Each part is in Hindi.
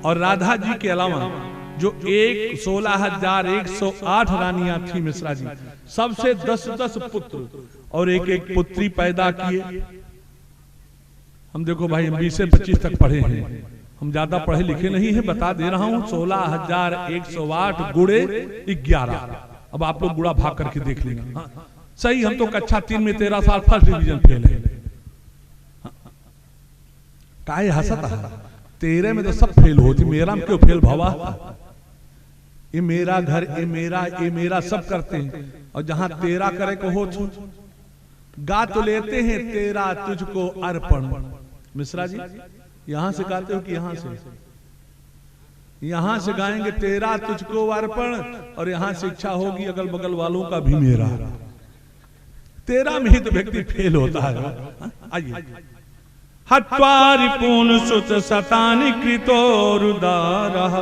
और राधा जी के अलावा जो 16,108 रानियां थी मिश्रा जी, सबसे 10-10 पुत्र और एक पुत्री पैदा किए। हम देखो भाई, हम 20 से 25 तक पढ़े हैं, हम ज्यादा पढ़े लिखे नहीं है, बता दे रहा हूं। 16,108 गुणे 11। अब आप लोग गुणा भाग करके देख लेंगे। हाँ, सही, हम तो कक्षा 3 में 13 साल फर्स्ट डिवीजन फेल है। काहे हंसता है? 13 में तो सब फेल होती, मेरा में क्यों फेल भवा? ये मेरा घर, ये मेरा सब करते हैं, और जहां तेरा करे को हो गा तो लेते हैं तेरा तुझको अर्पण। मिश्रा जी यहां से गाते हो कि यहां से? यहां से गाएंगे तेरा तुझको अर्पण, और यहां से इच्छा होगी अगल बगल वालों का भी मेरा। तेरा में ही तो व्यक्ति फेल होता है। आइए। हत्वारि पूर्ण सुत सतानि कृतोरुदारः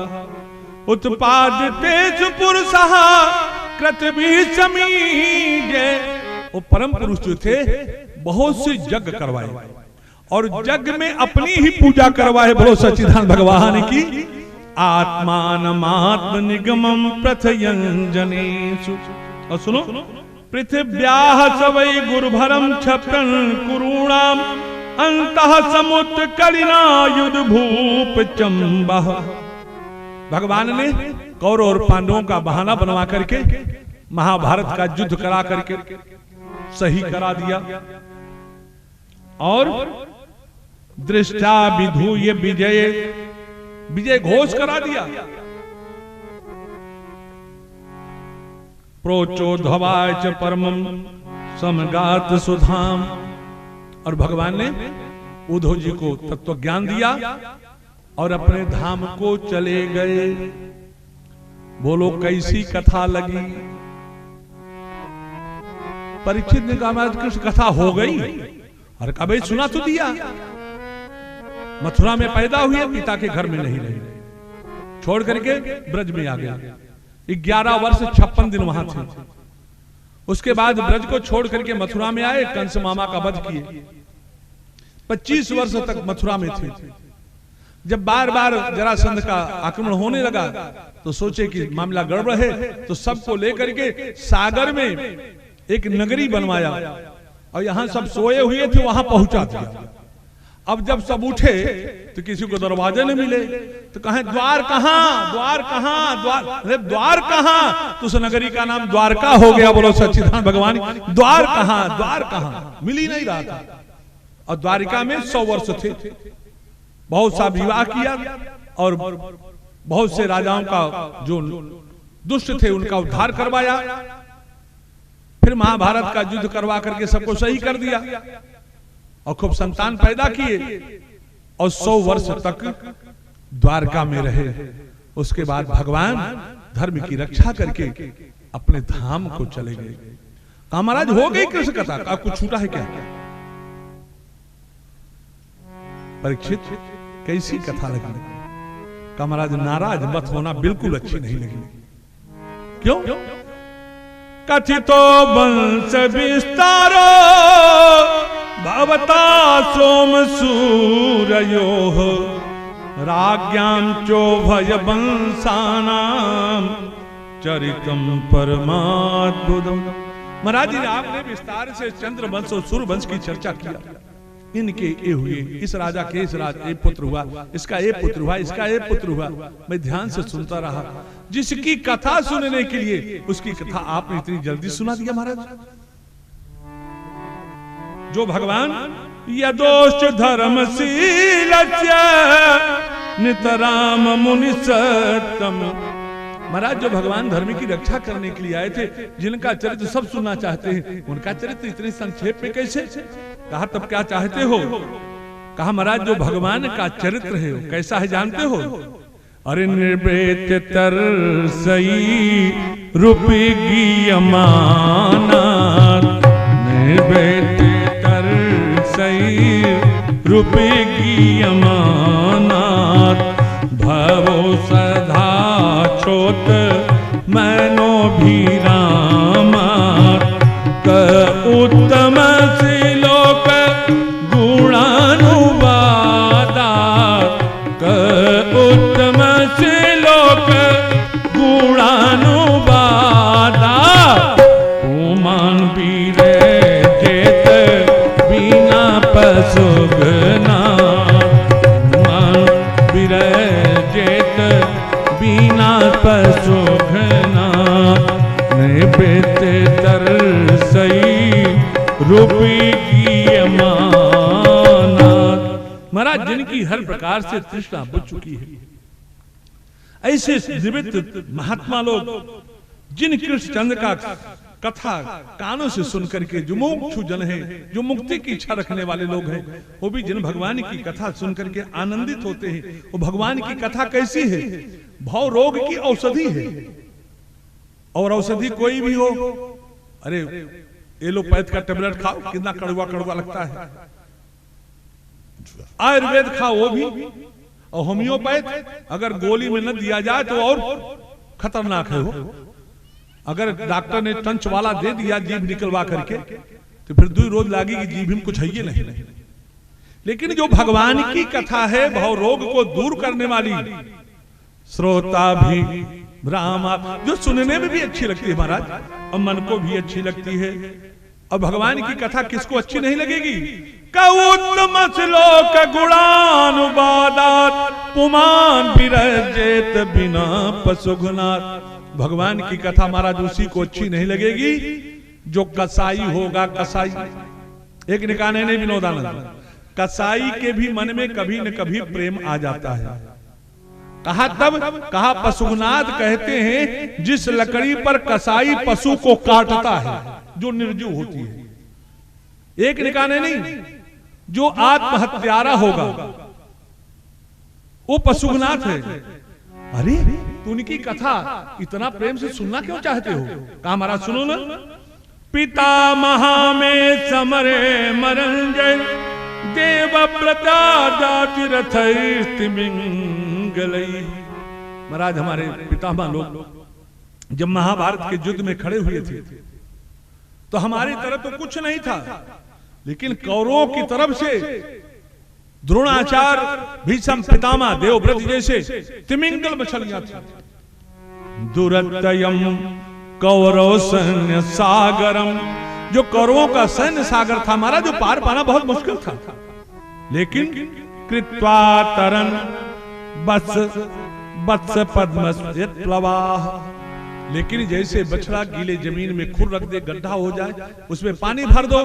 उत्पाद तेज पुरुषः कृतवीचमीजे। वो परम पुरुष जो थे, बहुत से यज्ञ करवाए और यज्ञ में अपनी ही पूजा करवाए। बोलो सच्चिदानंद भगवान की। आत्मानमात्म निगमम प्रथयंजनेषु। और सुनो, पृथिव्याः सवै गुरुभरम क्षपन कुरूणाम अंतः समुद्र कलिना युद्ध भूप चंबः। भगवान ने कौरव और पांडवों का बहाना बनवा करके महाभारत का युद्ध करा करके सही करा दिया, और दृष्टा विधूय विजय, विजय घोष करा दिया। प्रोचोधवाय च परमं समगात सुधाम। और भगवान ने उद्धव जी को तत्व ज्ञान दिया और अपने धाम को चले गए। बोलो कैसी कथा लगी? परीक्षित ने कहा महाराज कृष्ण कथा हो गई। अरे कभी सुना तो दिया, मथुरा में पैदा हुए, पिता के घर में नहीं रहे, छोड़ करके ब्रज में आ गया। 11 वर्ष 56 दिन वहां थे। उसके बाद ब्रज को छोड़ करके मथुरा में आए, कंस मामा का वध किए। 25 वर्ष तक मथुरा में थे। जब बार बार जरासंध का आक्रमण होने लगा तो सोचे कि मामला गड़बड़ है, तो सबको लेकर के सागर में एक नगरी बनवाया और यहां सब सोए हुए थे, वहां पहुंचा दिया। अब जब सब उठे तो किसी को दरवाजे नहीं मिले, तो कहें द्वार कहां, द्वार कहां, द्वार, अरे द्वार कहां? तो उस नगरी का नाम द्वारका हो गया। बोलो सच्चिदानंद भगवान। द्वार कहां, द्वार कहां? मिल ही नहीं रहा था। और द्वारिका में 100 वर्ष थे। बहुत सा विवाह किया और बहुत से राजाओं का जो दुष्ट थे उनका उद्धार करवाया। फिर महाभारत का युद्ध करवा करके सबको सही कर दिया और खूब संतान पैदा किए और 100 वर्ष तक द्वारका में रहे। उसके बाद भगवान धर्म की रक्षा करके अपने धाम को चले गए। कहा महाराज हो गई कृष्ण कथा, का कुछ छूटा है क्या? परीक्षित कैसी कथा लगी? कहा महाराज नाराज मत होना, बिल्कुल अच्छी नहीं लगी। क्यों? कथितो वंश विस्तारो भवता सोम सूरयोः राज्ञां चोभय वंशानां चरितम परमाद्भुतम्। महाराज जी आपने विस्तार से चंद्र वंश और सूर्य वंश की चर्चा किया। इनके ये हुए, इस राजा के इस राजा पुत्र हुआ, इसका ये पुत्र हुआ, इसका ये पुत्र हुआ। मैं ध्यान से सुनता रहा। जिसकी कथा सुनने के लिए उसकी कथा आपने इतनी जल्दी सुना दिया महाराज। जो भगवान यदोश्च धर्मशीलस्य नितराम मुनि सत्तम। महाराज जो भगवान धर्म की रक्षा करने के लिए आए थे, जिनका चरित्र सब सुनना चाहते हैं, उनका चरित्र इतने संक्षेप में कैसे? कहा तब क्या चाहते हो? कहा महाराज जो भगवान का चरित्र है कैसा है जानते हो? अरे निर्वेद तरसई रूपी गीयमाना, निर्वेद तरसई रूपी गीयमाना, भवो सदा छोट मैनो भी रामा, उत्तम श्लोक गुणानुवादा हर प्रकार से तृष्णा बुझ चुकी है। ऐसे निवृत्त महात्मा लोग जिन कृष्णचंद्र का कथा कानों से सुन करके जो मुमुक्षु जन है, जो मुक्ति की इच्छा रखने वाले लोग हैं, वो भी जिन भगवान की कथा सुन करके आनंदित होते हैं। वो भगवान की कथा कैसी है? भव रोग की औषधि है। और औषधि कोई भी हो, अरे एलोपैथ का टेबलेट खाओ, कितना कड़वा कड़वा लगता है। आयुर्वेद खाओ वो भी, और होम्योपैथ अगर गोली में न दिया जाए तो और खतरनाक है वो। अगर डॉक्टर ने टंच वाला दे दिया जीभ निकलवा करके, तो फिर 2 रोज लागी कि जीभ में कुछ है ही नहीं। लेकिन जो भगवान की कथा है, भव रोग को दूर करने वाली, श्रोता भी ब्राह्मा, जो सुनने में भी अच्छी लगती है महाराज, और मन को भी अच्छी लगती है। और भगवान की कथा किसको अच्छी नहीं लगेगी? कौतम श्लोक गुणानुवादात पुमान विरजेत बिना पशुघ्नात। भगवान की कथा महाराज उसी को अच्छी नहीं लगेगी जो कसाई होगा। कसाई एक निकाने ने विनोदानंद, कसाई के भी मन में कभी न कभी प्रेम आ जाता है। कहा तब कहा पशुघ्नात कहते हैं जिस लकड़ी पर कसाई पशु को काटता है, जो निर्जीव होती है। एक निकाने नहीं, जो आत्महत्यारा होगा वो पशुघ्नात है। अरे तू उनकी कथा इतना प्रेम से सुनना क्यों चाहते हो? कहा महाराज सुनो ना। पिता महा में समरे मरंजय देव प्रजा जाति रथैस्तिमिंगलई। महाराज हमारे पितामह लोग जब महाभारत के युद्ध में खड़े हुए थे तो हमारी तरफ तो कुछ नहीं था, लेकिन कौरवों की तरफ से द्रोणाचार्य, भीष्म पितामह, देवव्रत जैसे तिमिंगल मछलियां थी। दुरतयम कौरव सैन्य सागरम, जो कौरवों का सैन्य सागर था हमारा, जो पार पाना बहुत मुश्किल था। लेकिन कृत्वा तरन बत्स पद्म प्लवाह, लेकिन जैसे बछड़ा गीले जमीन में खुर रख दे, गड्ढा हो जाए, उसमें पानी भर दो,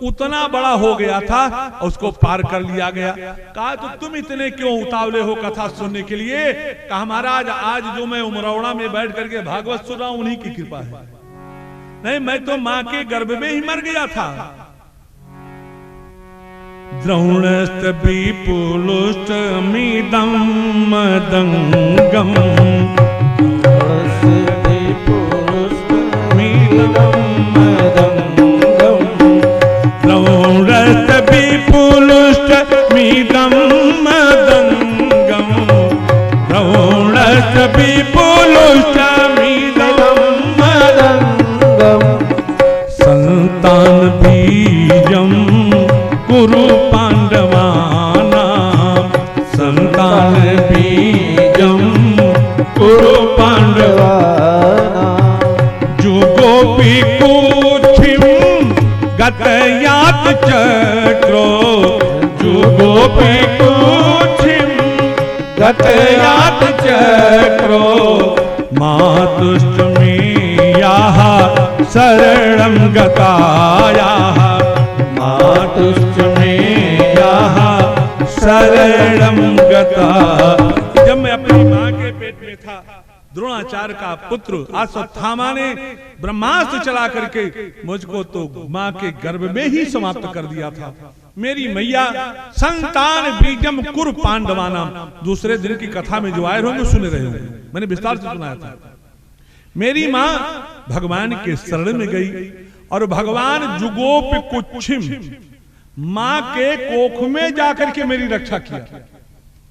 उतना बड़ा हो गया था, उसको पार कर लिया गया। कहा तो तुम इतने क्यों उतावले हो कथा सुनने के लिए? कहा महाराज आज जो मैं उमरौड़ा में बैठ करके भागवत सुन रहा हूं उन्हीं की कृपा है। नहीं, मैं तो मां के गर्भ में ही मर गया था। द्रोणस्त विपुलुष्ट मीदम मदंगम द्रोणस्त विपुलुष्ट मीदम मदंगम, द्रोणस्त विपुलुष्ट मीदम मदंगम, संतान बीजम कुरु पांडवानां, संतान बीजम कुरु पांडवानां, जुगोपि कुक्षिम गतयात चक्रो, जुगोपि कुक्षिम गतयात चक्रो, मातुष्टमेयाः शरणं गतायाः, मातुष्टमेयाः शरणं गता। जब मैं अपनी मां के पेट में था, द्रोणाचार्य का पुत्र अश्वत्थामा ने ब्रह्मास्त्र चला करके मुझको तो मां के गर्भ में ही समाप्त कर दिया था। मेरी मैया संतान बीजम कुरु पांडवानाम, दूसरे दिन की कथा में जो आए होंगे सुने रहे होंगे, मैंने विस्तार से सुनाया था। मेरी मां भगवान के शरण में गई और भगवान जुगोप कुक्षिम, मां के कोख में जाकर के मेरी रक्षा किया।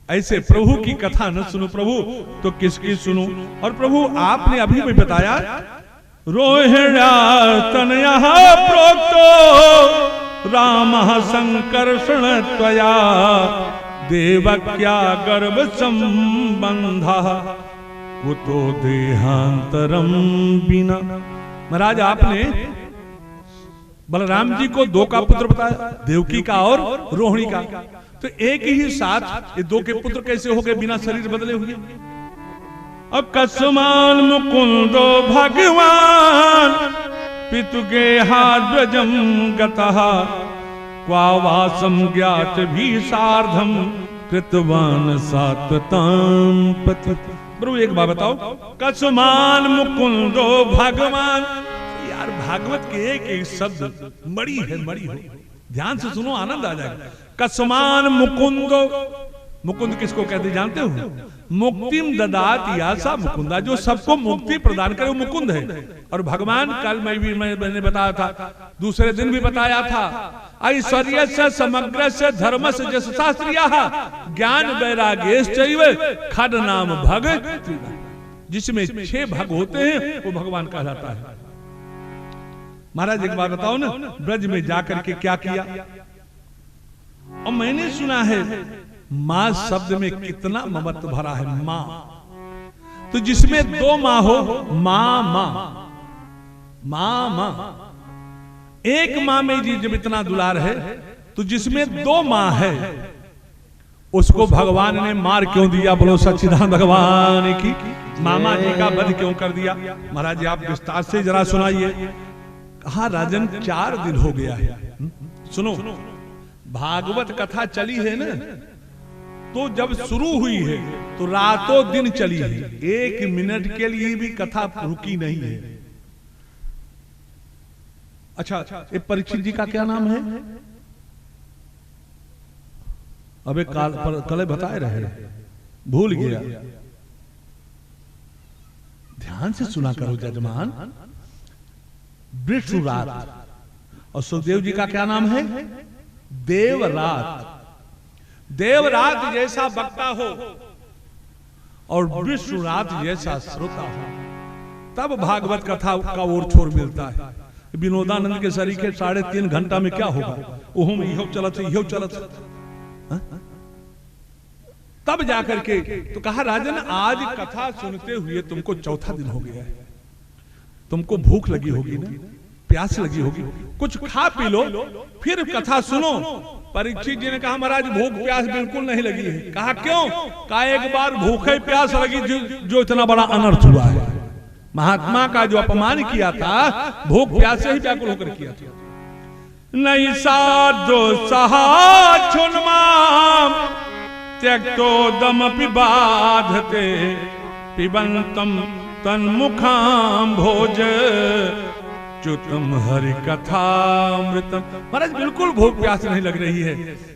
ऐसे प्रभु की कथा न सुनो प्रभु तो किसकी सुनो? और प्रभु आपने अभी भी बताया, रोहिण्या तनयः प्रोक्तो रामः संकर्षण त्वया, देवक्या गर्भ संबंधः कुतो देहांतरम बिना। महाराज आपने बलराम जी को 2 का पुत्र बताया, देवकी का और रोहिणी का, तो एक ही साथ ये 2 के पुत्र कैसे हो गए बिना शरीर बदले हुए? अकस्मान मुकुंदो भगवान पितुगे हाद्वजम गतः, क्वा वासम ज्ञात भी सार्धम कृतवान सात्वताम पति। प्रभु एक बात बताओ, कसमान मुकुंदो भगवान। यार भागवत के एक एक शब्द मड़ी है, मड़ी हो, ध्यान से सुनो, आनंद आ जाएगा। कसमान मुकुंदो, मुकुंद किसको कहते जानते हो? मुक्तिम ददात यासा मुकुंदा, जो सबको मुक्ति प्रदान करे वो मुकुंद है। और भगवान कल मैंने बताया था, दूसरे दिन भी बताया था, ऐश्वर्य से समग्र से धर्म से जस शास्त्रिया ज्ञान वैराग्यश्चैव खड नाम भग। जिसमें 6 भग होते हैं वो भगवान कहलाता है। महाराज एक बात बताओ ना, ब्रज में जाकर के क्या किया? और मैंने सुना है मां शब्द में कितना ममत्व भरा है। मां, तो जिसमें 2 मां हो, मां मां मां मां, एक मां में जी जब इतना दुलार है, तो जिसमें 2 मां है उसको भगवान ने मार क्यों दिया? बोलो सच्चिदानंद भगवान की। मामा जी का वध क्यों कर दिया? महाराज आप विस्तार से जरा सुनाइए। कहा राजन 4 दिन हो गया है। सुनो, भागवत कथा चली है ना, तो जब शुरू हुई है तो रातों दिन चली है, 1 मिनट के लिए भी कथा रुकी नहीं है। अच्छा, ये परीक्षित जी का क्या नाम है? अबे कल बताए रहे, भूल गया। ध्यान से सुना करो जजमान। वृषरात। और सुखदेव जी का क्या नाम है? देवरात। देवरात जैसा वक्ता हो और विष्णुरात जैसा श्रोता हो, तब भागवत कथा का ओर छोर मिलता है। विनोदानंद के शरीर के 3.5 घंटा में क्या होगा? ओहम इहो चलत, इहो चलत, तब जाकर के तो कहा राजन आज कथा सुनते हुए तुमको 4था दिन हो गया है, तुमको भूख लगी होगी ना, प्यास लगी होगी, कुछ खा पी लो फिर कथा सुनो। परीक्षित जी ने कहा महाराज भूख प्यास बिल्कुल नहीं लगी है। कहा क्यों? कहा एक बार भूखे प्यास लगी जो इतना बड़ा अनर्थ हुआ है। महात्मा का जो अपमान किया था भूख प्यास से ही व्याकुल होकर किया था। नहीं साधो सहा छुन्माम त्यक्तोदमपि बाधते पिबंतम तन्मुखाम भोज च्युतम हरि कथामृतम। महाराज बिल्कुल भूख प्यास नहीं लग रही है,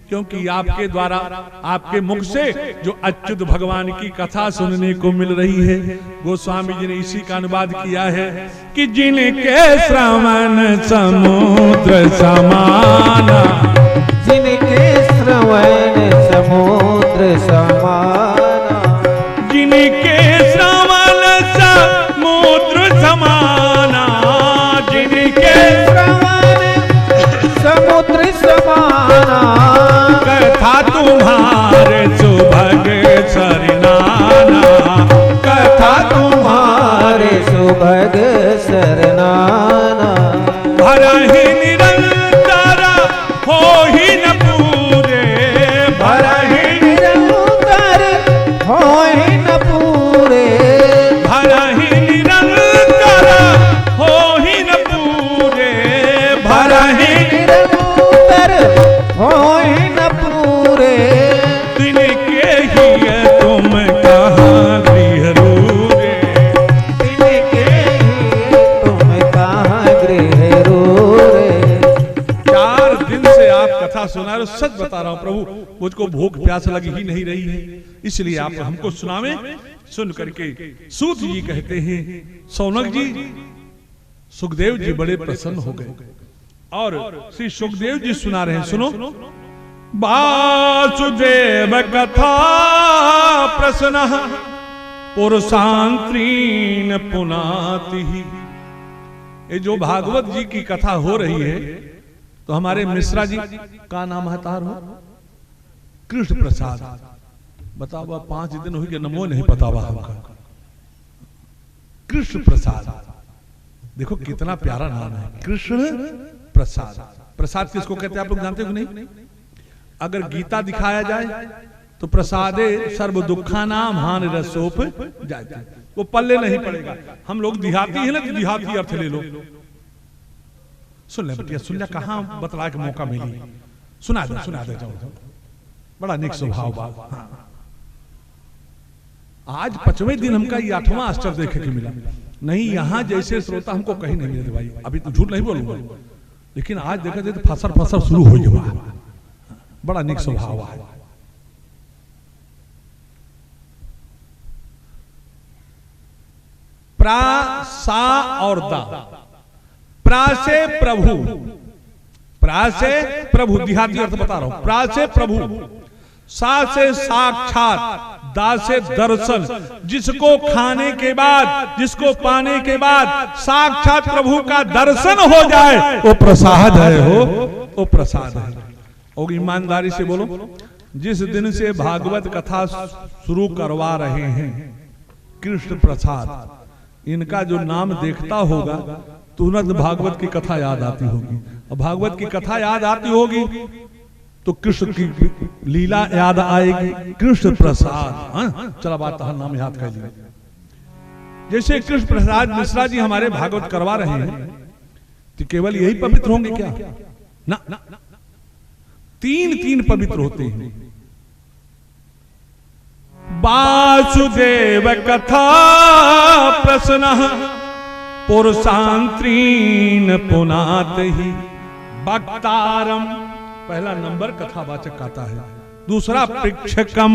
क्योंकि आपके द्वारा आपके मुख से जो अच्युत भगवान की कथा सुनने को मिल रही है। गोस्वामी जी ने इसी का अनुवाद किया है कि जिनके श्रवण समुद्र समाना, जिनके श्रवण समुद्र समाना, जिनके श्रवण समुद्र समाना, जिनके श्रवण समुद्र समाना, कथा तुम्हारे सुभग सरनाना, कथा तुम्हारे सुभग सरनाना, भरहि निरंतर हो ही न पूरे, भरहि निरंतर हो ही न पूरे, भरहि निरंतर हो ही न पूरे, भरहि निरंतर हो ही न पूरे, तिनके ही तुम कहाँ गृह रूरे, तिनके ही तुम कहाँ गृह रूरे। 4 दिन से आप कथा सुना रहे हो, सच बता रहा हूं प्रभु मुझको भूख प्यास लगी ही नहीं रही है, इसलिए आप हमको सुनावे। सुन करके सूत जी कहते हैं सौनक जी सुखदेव जी बड़े प्रसन्न हो गए और श्री सुखदेव जी सुना रहे हैं। सुनो, वासुदेव कथा प्रसन्न पुरुषांत्रीन पुनाति। ये जो भागवत जी की कथा हो रही है तो हमारे मिश्रा जी का नाम है तार हो कृष्ण प्रसाद। बताओ 5 दिन हो गए नमो नहीं पता हमका। कृष्ण प्रसाद, देखो कितना प्यारा नाम है कृष्ण प्रसाद। प्रसाद किसको कहते हैं आप लोग जानते हो कि नहीं? अगर गीता दिखाया जाए तो प्रसादे सर्व दुखा नाम हान रसोप जाते, वो पल्ले नहीं पड़ेगा। हम लोग देहाती है ना, तो देहाती अर्थ ले लो। सुन ले बटिया, सुन ले, कहां बतला के मौका मिली, सुना दे जाओ। बड़ा निक स्वभाव बा। हाँ। आज 5वें दिन हमका ये 8वां आश्चर्य देखे के मिला। नहीं यहां जैसे श्रोता हमको कहीं नहीं मिले भाई, अभी तो झूठ नहीं बोलूंगा, लेकिन आज देखा जाए तो फसर फसर शुरू हो गया। बड़ा निक स्वभाव है। प्रा सा और दा। प्रा से प्रभु, प्रा से प्रभु, देहाती अर्थ बता रहा हूं। प्रा से प्रभु, सा से साक्षात, दा से दर्शन। जिसको खाने के बाद, जिसको पाने के बाद साक्षात प्रभु का दर्शन हो जाए वो प्रसाद है, वो प्रसाद है। और ईमानदारी से बोलो, जिस दिन से भागवत कथा शुरू करवा रहे हैं कृष्ण प्रसाद, इनका जो नाम देखता होगा तुरंत भागवत की कथा याद आती होगी। और भागवत की कथा याद आती होगी तो कृष्ण की लीला याद आएगी। कृष्ण प्रसाद, हाँ? चला बात नाम याद कर लिया। जैसे कृष्ण प्रसाद मिश्रा जी हमारे भागवत करवा रहे हैं, तो केवल यही पवित्र होंगे क्या? ना, तीन पवित्र होते हैं। वासुदेव कथा प्रश्न पुरुषांत्रीन पुनात ही वक्तारम, पहला नंबर कथावाचक आता है। दूसरा परीक्षकम,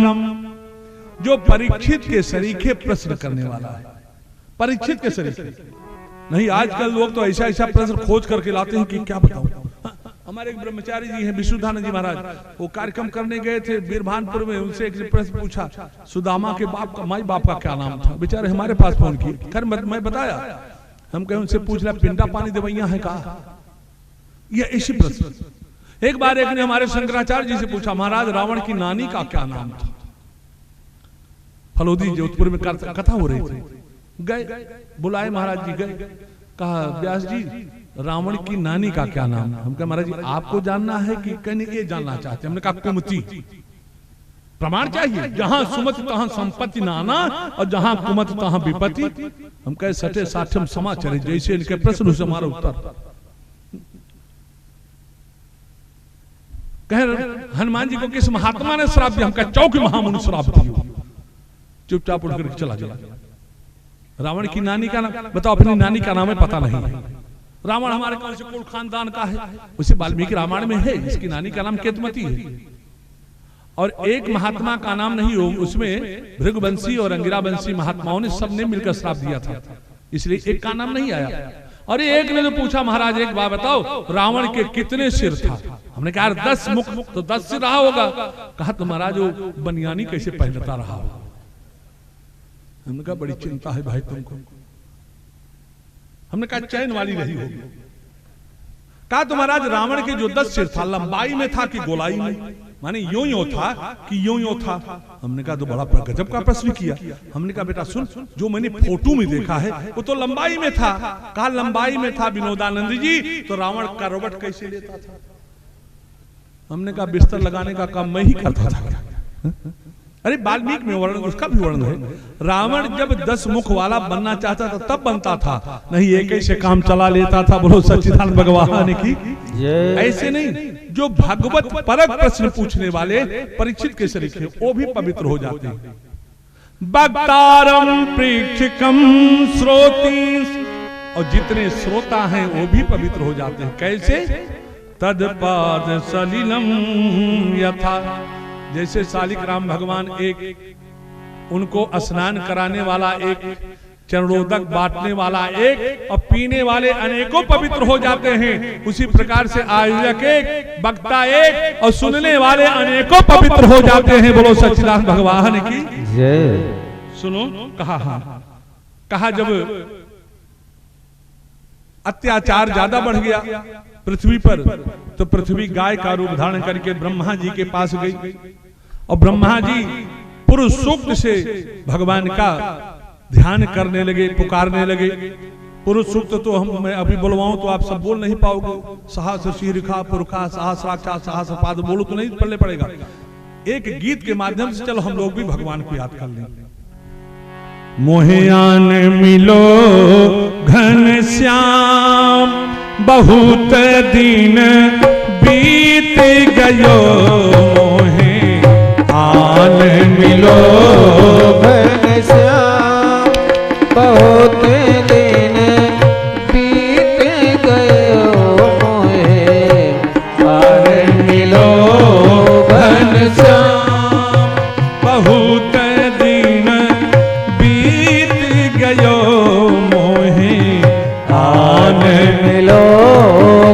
जो परीक्षित के सरीखे प्रश्न करने वाला है। परीक्षित के सरीखे नहीं, आजकल लोग तो ऐसा ऐसा प्रश्न खोज करके लाते हैं कि क्या बताऊं। हमारे एक ब्रह्मचारी जी हैं विष्णुधानंद जी महाराज, वो कार्यक्रम करने गए थे बीरभानपुर में। उनसे एक प्रश्न पूछा, सुदामा के बाप का, माई बाप का क्या नाम था? बेचारे हमारे पास फोन किए, खैर मैं बताया। हम कहे उनसे पूछ रहा पिंडा पानी देवैया है कहा? ये ऐसी प्रश्न। एक बार एक ने हमारे शंकराचार्य जी से पूछा, महाराज रावण की नानी का क्या नाम था? फलोदी जोधपुर में कथा हो रही थी, गए बुलाए महाराज जी, गए, कहा व्यास जी रावण की नानी का क्या नाम? हम कहा महाराज जी आपको जानना है कि कहने ये जानना चाहते? हमने कहा कुमति। प्रमाण चाहिए, जहां सुमति तहां संपत्ति नाना, और जहां कुमति तहां विपत्ति। हम कहे सटे साठम समाचार, जैसे इनके प्रश्न से हमारा उत्तर। कह हनुमान जी को किस महात्मा ने श्राप दिया? हम कहे चौकी महामुनि श्राप दिया। चुपचाप उठ करके चला गया। रावण की नानी का नाम बताओ, अपनी नानी का नाम है पता नहीं। रावण हमारे कौन से कुल खानदान का है? उसे वाल्मीकि रामायण में है, इसकी नानी का नाम केतमती है। और एक महात्मा का नाम नहीं हो, उसमें भृगुवंशी और अंगिरावंशी महात्माओं ने सबने मिलकर श्राप दिया था, इसलिए एक का नाम नहीं आया। और एक ने तो पूछा महाराज एक बात बताओ, रावण के कितने सिर था? हमने कहा 10 मुख, तो 10 सिर रहा होगा। कहा तो महाराज वो बनियानी कैसे पहनता रहा होगा? हमने कहा बड़ी चिंता है भाई तुमको। हमने कहा चैन वाली रही होगी। कहा तो महाराज रावण के जो 10 सिर था, लंबाई में था कि गोलाई में? माने यूं था कि यूं था? हमने कहा तो बड़ा गजब का प्रश्न किया। हमने कहा बेटा सुन, जो मैंने फोटो में देखा है वो तो लंबाई में था। कहा लंबाई में था विनोदानंद जी, तो रावण करवट कैसे लेता था? हमने कहा बिस्तर लगाने का काम मैं ही करता था। अरे वाल्मीकि में वर्णन, उसका भी वर्णन है। रावण जब 10 मुख वाला बनना चाहता था तब बनता था, नहीं एक ऐसे काम चला लेता था। बोलो सच्चिदानंद भगवान की। ऐसे नहीं, जो भगवत परक प्रश्न पूछने वाले परीक्षित के सरीखे वो भी पवित्र हो जाते हैं। वक्तारम प्रेक्षकम श्रोती, और जितने श्रोता हैं वो भी पवित्र हो जाते हैं। कैसे? तदपाद सलिलम यथा, जैसे शालिक राम भगवान एक उनको स्नान कराने वाला एक, चरणोदक बांटने वाला एक, और पीने वाले अनेकों पवित्र हो जाते हैं। उसी प्रकार से आयोजक एक, वक्ता एक, और सुनने वाले अनेकों पवित्र हो जाते हैं। बोलो सच्चिदानंद भगवान की जय। सुनो, कहा जब अत्याचार ज्यादा बढ़ गया पृथ्वी पर, तो पृथ्वी गाय का रूप धारण करके ब्रह्मा जी के पास गई, और ब्रह्मा जी पुरुष सूक्त से भगवान का ध्यान करने लगे, पुकारने लगे। पुरुष सूक्त तो मैं अभी बुलवाऊं तो आप सब बोल नहीं पाओगे। सहस्र शीर्षा पुरखा सहस्राक्षा सहस्रपाद बोलो तो नहीं पढ़ने पड़ेगा। एक गीत के माध्यम से चलो हम लोग भी भगवान को याद कर लें। मोहियान मिलो घन श्याम, बहुत दिन बीत गयो मोहे आन मिलो घनश्याम बहुत दिन बीत गयो मोहे आन मिलो घनश्याम बहुत दिन बीत गयो मोहे आन मिलो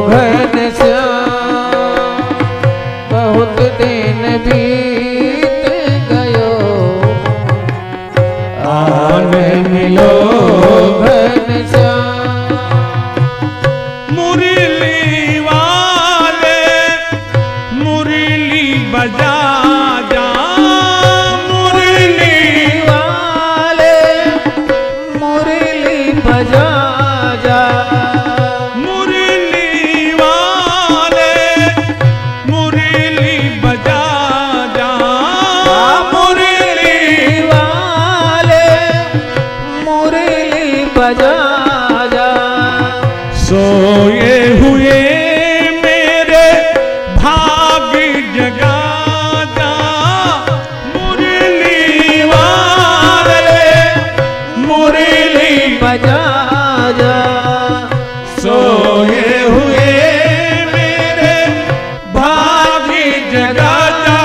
घनश्याम बहुत दिन बीत गयो आन मिलो घनश्याम मुरली वाले मुरली बजा जा मुरली वाले मुरली बजा जा मुरली वाले मुरली बजा जा मुरली वाले मुरली बजा जा सोए हुए मेरे भाग जगा जा मुरली वाले मुरली बजा जा सोए हुए मेरे भाग जगा जा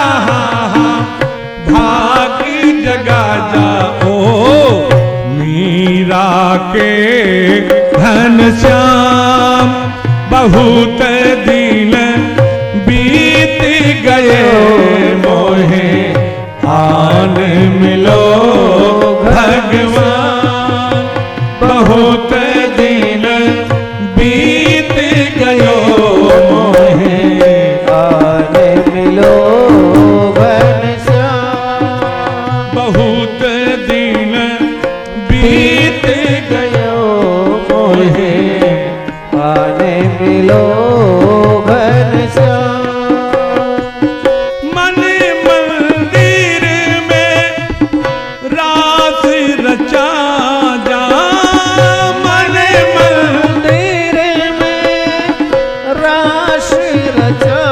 भाग जगा जा ओ मीरा के घनश्याम बहुत दिन बीत गए मोहे आन मिलो भगवान बहुत दिन बीत गयो मोहे आन मिलो घनश्याम बहुत दिन बीत गयो मोहे आन मिलो घनश्याम मन मंदिर में रास रचा जा मन मंदिर में रास रचा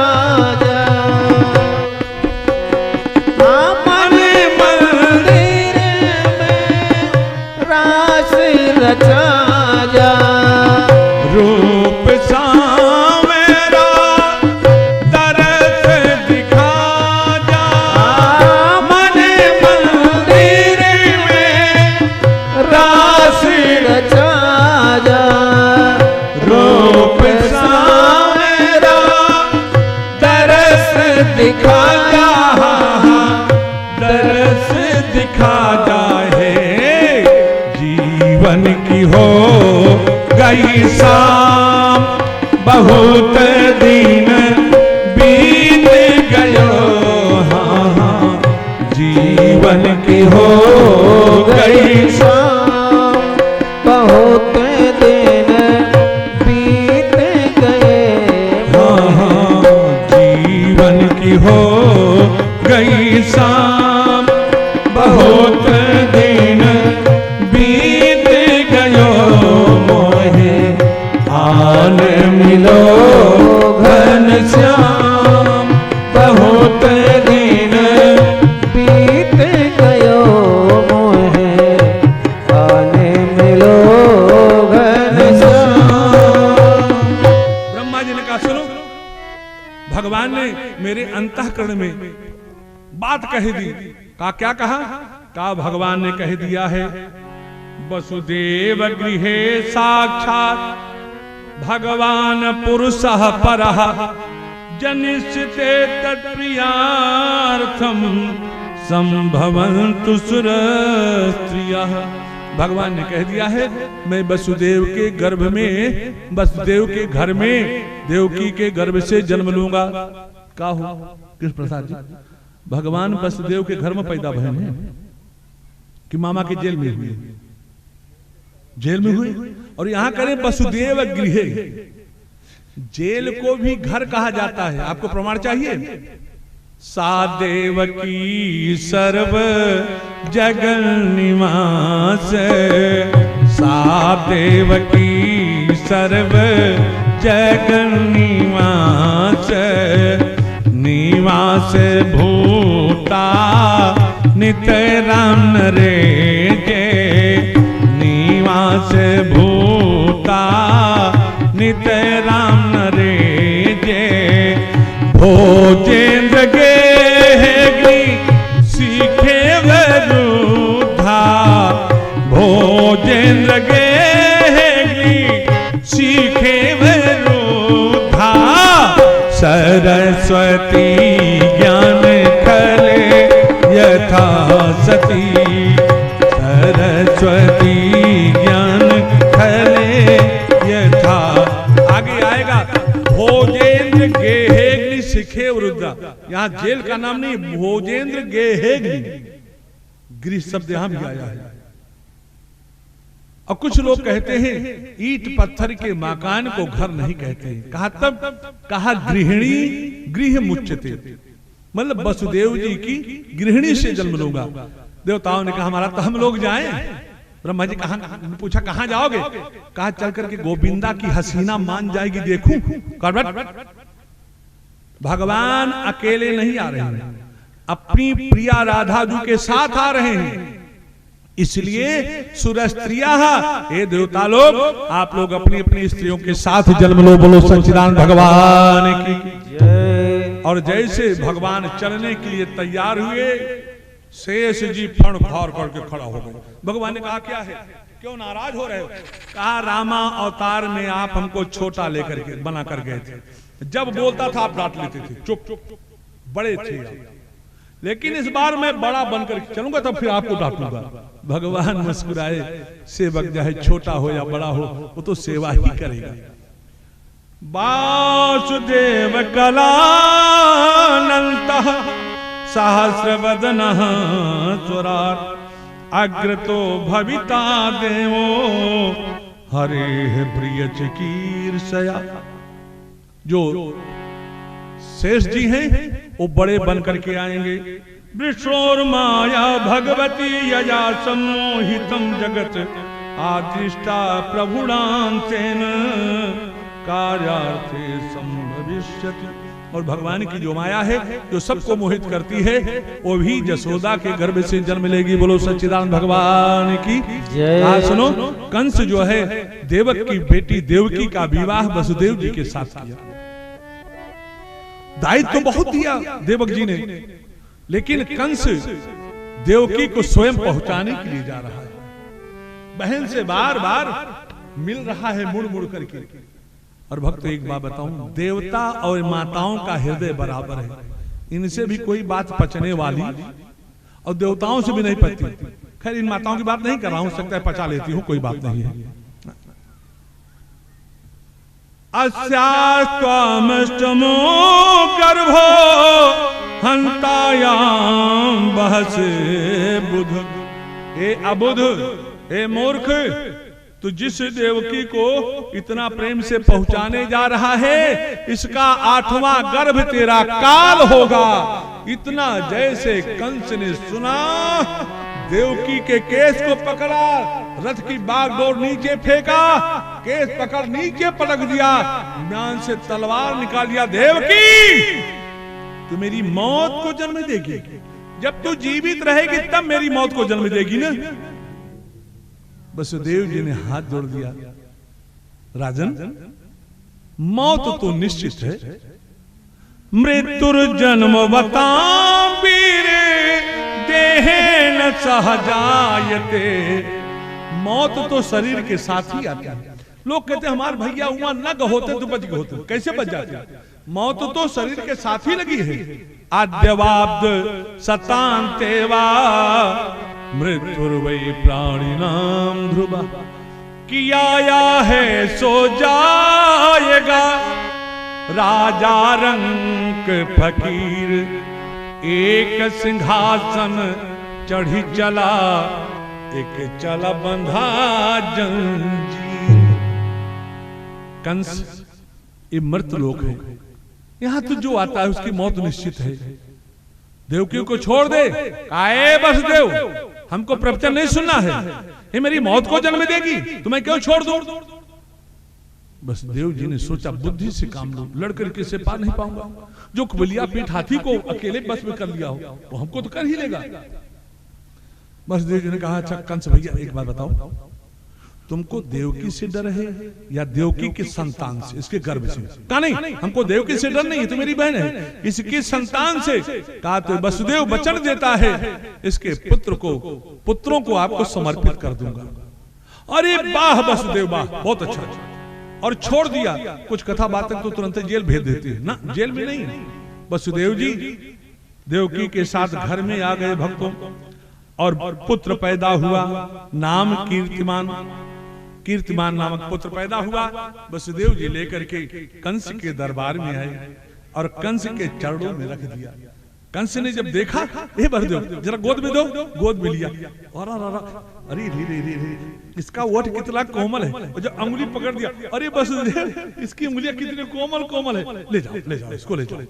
जा मन मंदिर में रास रचा जा रूप सा मेरा तरस दिखा जा मन मंदिर में रास रचा जा रूप सा मेरा तरस दिखा जा तरस दिखा जाए जीवन की हो गई शाम बहुत दिन बीत गयो हाँ जीवन की हो गई शाम बहुत दिन बीत गए हाँ जीवन की हो गई शाम बहुत दिन बीत गयो मोहे आन मिलो घनश्याम बहुत दिन बीत गयो मोहे आने मिलो घनश्याम ब्रह्मा जी ने कहा सुनो भगवान ने मेरे अंतःकरण में बात कह दी कहा क्या कहा भगवान ने कह दिया है वसुदेव गृहे साक्षात भगवान पुरुषः परः जनिष्यते तत्प्रियार्थम संभवन्तु सुरस्त्रियः। भगवान ने कह दिया है मैं वसुदेव के गर्भ में वसुदेव के घर में देवकी के गर्भ से जन्म लूंगा। का हो कृष्ण प्रसाद जी भगवान वसुदेव के घर में पैदा भय हैं कि मामा के जेल में हुए और यहाँ करें वसुदेव गृह जेल को भी घर कहा जाता है। आपको प्रमाण चाहिए सा देवकी सर्व जगन निवास सा देवकी सर्व जगन निवास निवास भूता नित राम नरे जे, निवास भूता नित राम नरे जे, भोजेंद्र गेहगी सीखे वरुधा, भोजेंद्र गेहगी सीखे वरुधा, सरस्वती ज्ञान खले यथा सती, सरस्वती ज्ञान खले यथा। आगे आएगा भोजेंद्र गेहेग्नि सिखे वरुद्धा, यहां जेल का नाम नहीं, भोजेंद्र गेहेग्नि, गृह शब्द यहां भी आया है। और कुछ लोग कहते हैं ईट पत्थर के मकान को घर नहीं कहते, कहा तब कहा गृहिणी गृह मुच्यते, मतलब वसुदेव जी की गृहिणी से जन्म लूंगा। देवताओं ने कहा हमारा तो हम लोग जाएं। ब्रह्मा जी कहा, पूछा कहां जाओगे, कहा चल करके गोविंदा की हसीना मान जाएगी देखूं। भगवान अकेले नहीं आ रहे हैं, अपनी प्रिया राधा जी के साथ आ रहे हैं, इसलिए सुरस्त्रिया हे देवता लोग आप लोग अपनी अपनी स्त्रियों के साथ जन्म लो। बोलो सच्चिदानंद भगवान की। और जैसे भगवान चलने के लिए तैयार हुए, शेष जी फण फाड़ करके खड़ा हो गए। भगवान ने कहा क्या है, क्यों नाराज हो रहे हो? कहा रामा अवतार में आप हमको छोटा लेकर के बना कर गए थे, जब बोलता था आप डांट लेते थे, चुप चुप बड़े थे, लेकिन इस बार मैं बड़ा बनकर चलूंगा तब फिर आपको डांटूंगा। भगवान मुस्कुराए, सेवक चाहे छोटा हो या बड़ा हो वो तो सेवा ही करेगा। वासुदेव कलानंतः सहस्रवदनः स्वराट, अग्रतो भविता देवो हरे प्रिय चिकीर्षया। जो शेष जी हैं वो बड़े बन करके आएंगे। वृषोर माया भगवती यजा सम्मोहितम जगत आदृष्टा प्रभुणां तेन कार्यार्थे संभविष्यति। और भगवान की जो माया है जो सबको मोहित करती है वो भी जसोदा के गर्भ से जन्म लेगी। बोलो सच्चिदानंद भगवान की जय। सुनो, कंस जो है देवक की बेटी देवकी का विवाह वसुदेव जी के साथ किया। दायित्व तो बहुत दिया देवक जी ने, लेकिन कंस देवकी को स्वयं पहुंचाने के लिए जा रहा है। बहन से बार बार मिल रहा है मुड़ मुड़ करके। और भक्त एक बात बताऊं, देवता और माताओं का हृदय बराबर है, इनसे भी कोई बात पचने वाली और देवताओं से भी नहीं पचती। खैर इन माताओं की बात नहीं कर रहा हूं, सकता है पचा लेती हूं, कोई बात नहीं है। अस्यास्त्वमष्टमो गर्भो हंतायाम बहसे बुध। ए अबुध, ए मूर्ख, तो जिस देवकी को इतना प्रेम से पहुंचाने जा रहा है इसका 8वां गर्भ तेरा काल होगा। इतना जैसे कंस ने सुना, देवकी के केस को पकड़ा, रथ की बागडोर नीचे फेंका, केस पकड़ नीचे पटक दिया, म्यान से तलवार निकाल दिया। देवकी तू मेरी मौत को जन्म देगी, जब तू जीवित रहेगी तब मेरी मौत को जन्म देगी ना। वसुदेव जी ने हाथ जोड़ दिया, राजन मौत तो निश्चित है, मृत्युर्जन्मवतां वीरे देहेन सहजायते। मौत तो शरीर के साथ ही आती है। लोग कहते हैं हमारे भैया उमा नग होते तो बच गए होते, कैसे बच जाते? मौत तो शरीर के साथ ही लगी है। आद्यवाब्द सतांतेवा मृत्युर्वै प्राणिनाम ध्रुवा। किया है सो जाएगा राजा रंक फकीर, एक सिंहासन चढ़ी चला, एक चला बंधा जंजीर। कंस ये मृत लोक है, यहां तो जो आता है उसकी मौत निश्चित है। देवकी को छोड़ दे, आए वसुदेव हमको प्रवचन नहीं सुनना है, ये मेरी मौत को जन्म देगी तो मैं क्यों छोड़ दूं? वसुदेव जी ने सोचा बुद्धि से काम लो, लड़कर के से पार नहीं पाऊंगा। जो बलिया पीठ हाथी को अकेले बस में कर लिया हो वो हमको तो कर ही लेगा। वसुदेव जी ने कहा अच्छा कंस भैया एक बात बताओ, तुमको देवकी से डर है या देवकी के संतान से, इसके गर्भ से? कहा नहीं हमको देवकी से डर नहीं है, तो मेरी बहन है, इसके संतान से। कहा तो वसुदेव वचन देता है इसके पुत्रों को आपको समर्पित कर दूंगा। अरे वाह वसुदेव वाह, बहुत अच्छा। और छोड़ दिया। कुछ कथा बातें तो तुरंत जेल भेज देती है ना, जेल में नहीं। वसुदेव जी देवकी के साथ घर में आ गए भक्तों, और पुत्र पैदा हुआ, नाम कीर्तिमान नामक पुत्र पैदा हुआ। वसुदेव जी लेकर के कंस के दरबार में आए और कंस के चरणों में रख दिया। कंस ने जब देखा, हे वसुदेव जरा गोद में दो, गोद में लिया। और अरे इसका ओठ कितना कोमल है, और जब अंगुली पकड़ दिया, अरे वसुदेव इसकी उंगलियां कितनी कोमल कोमल है, ले जाओ इसको ले जाओ,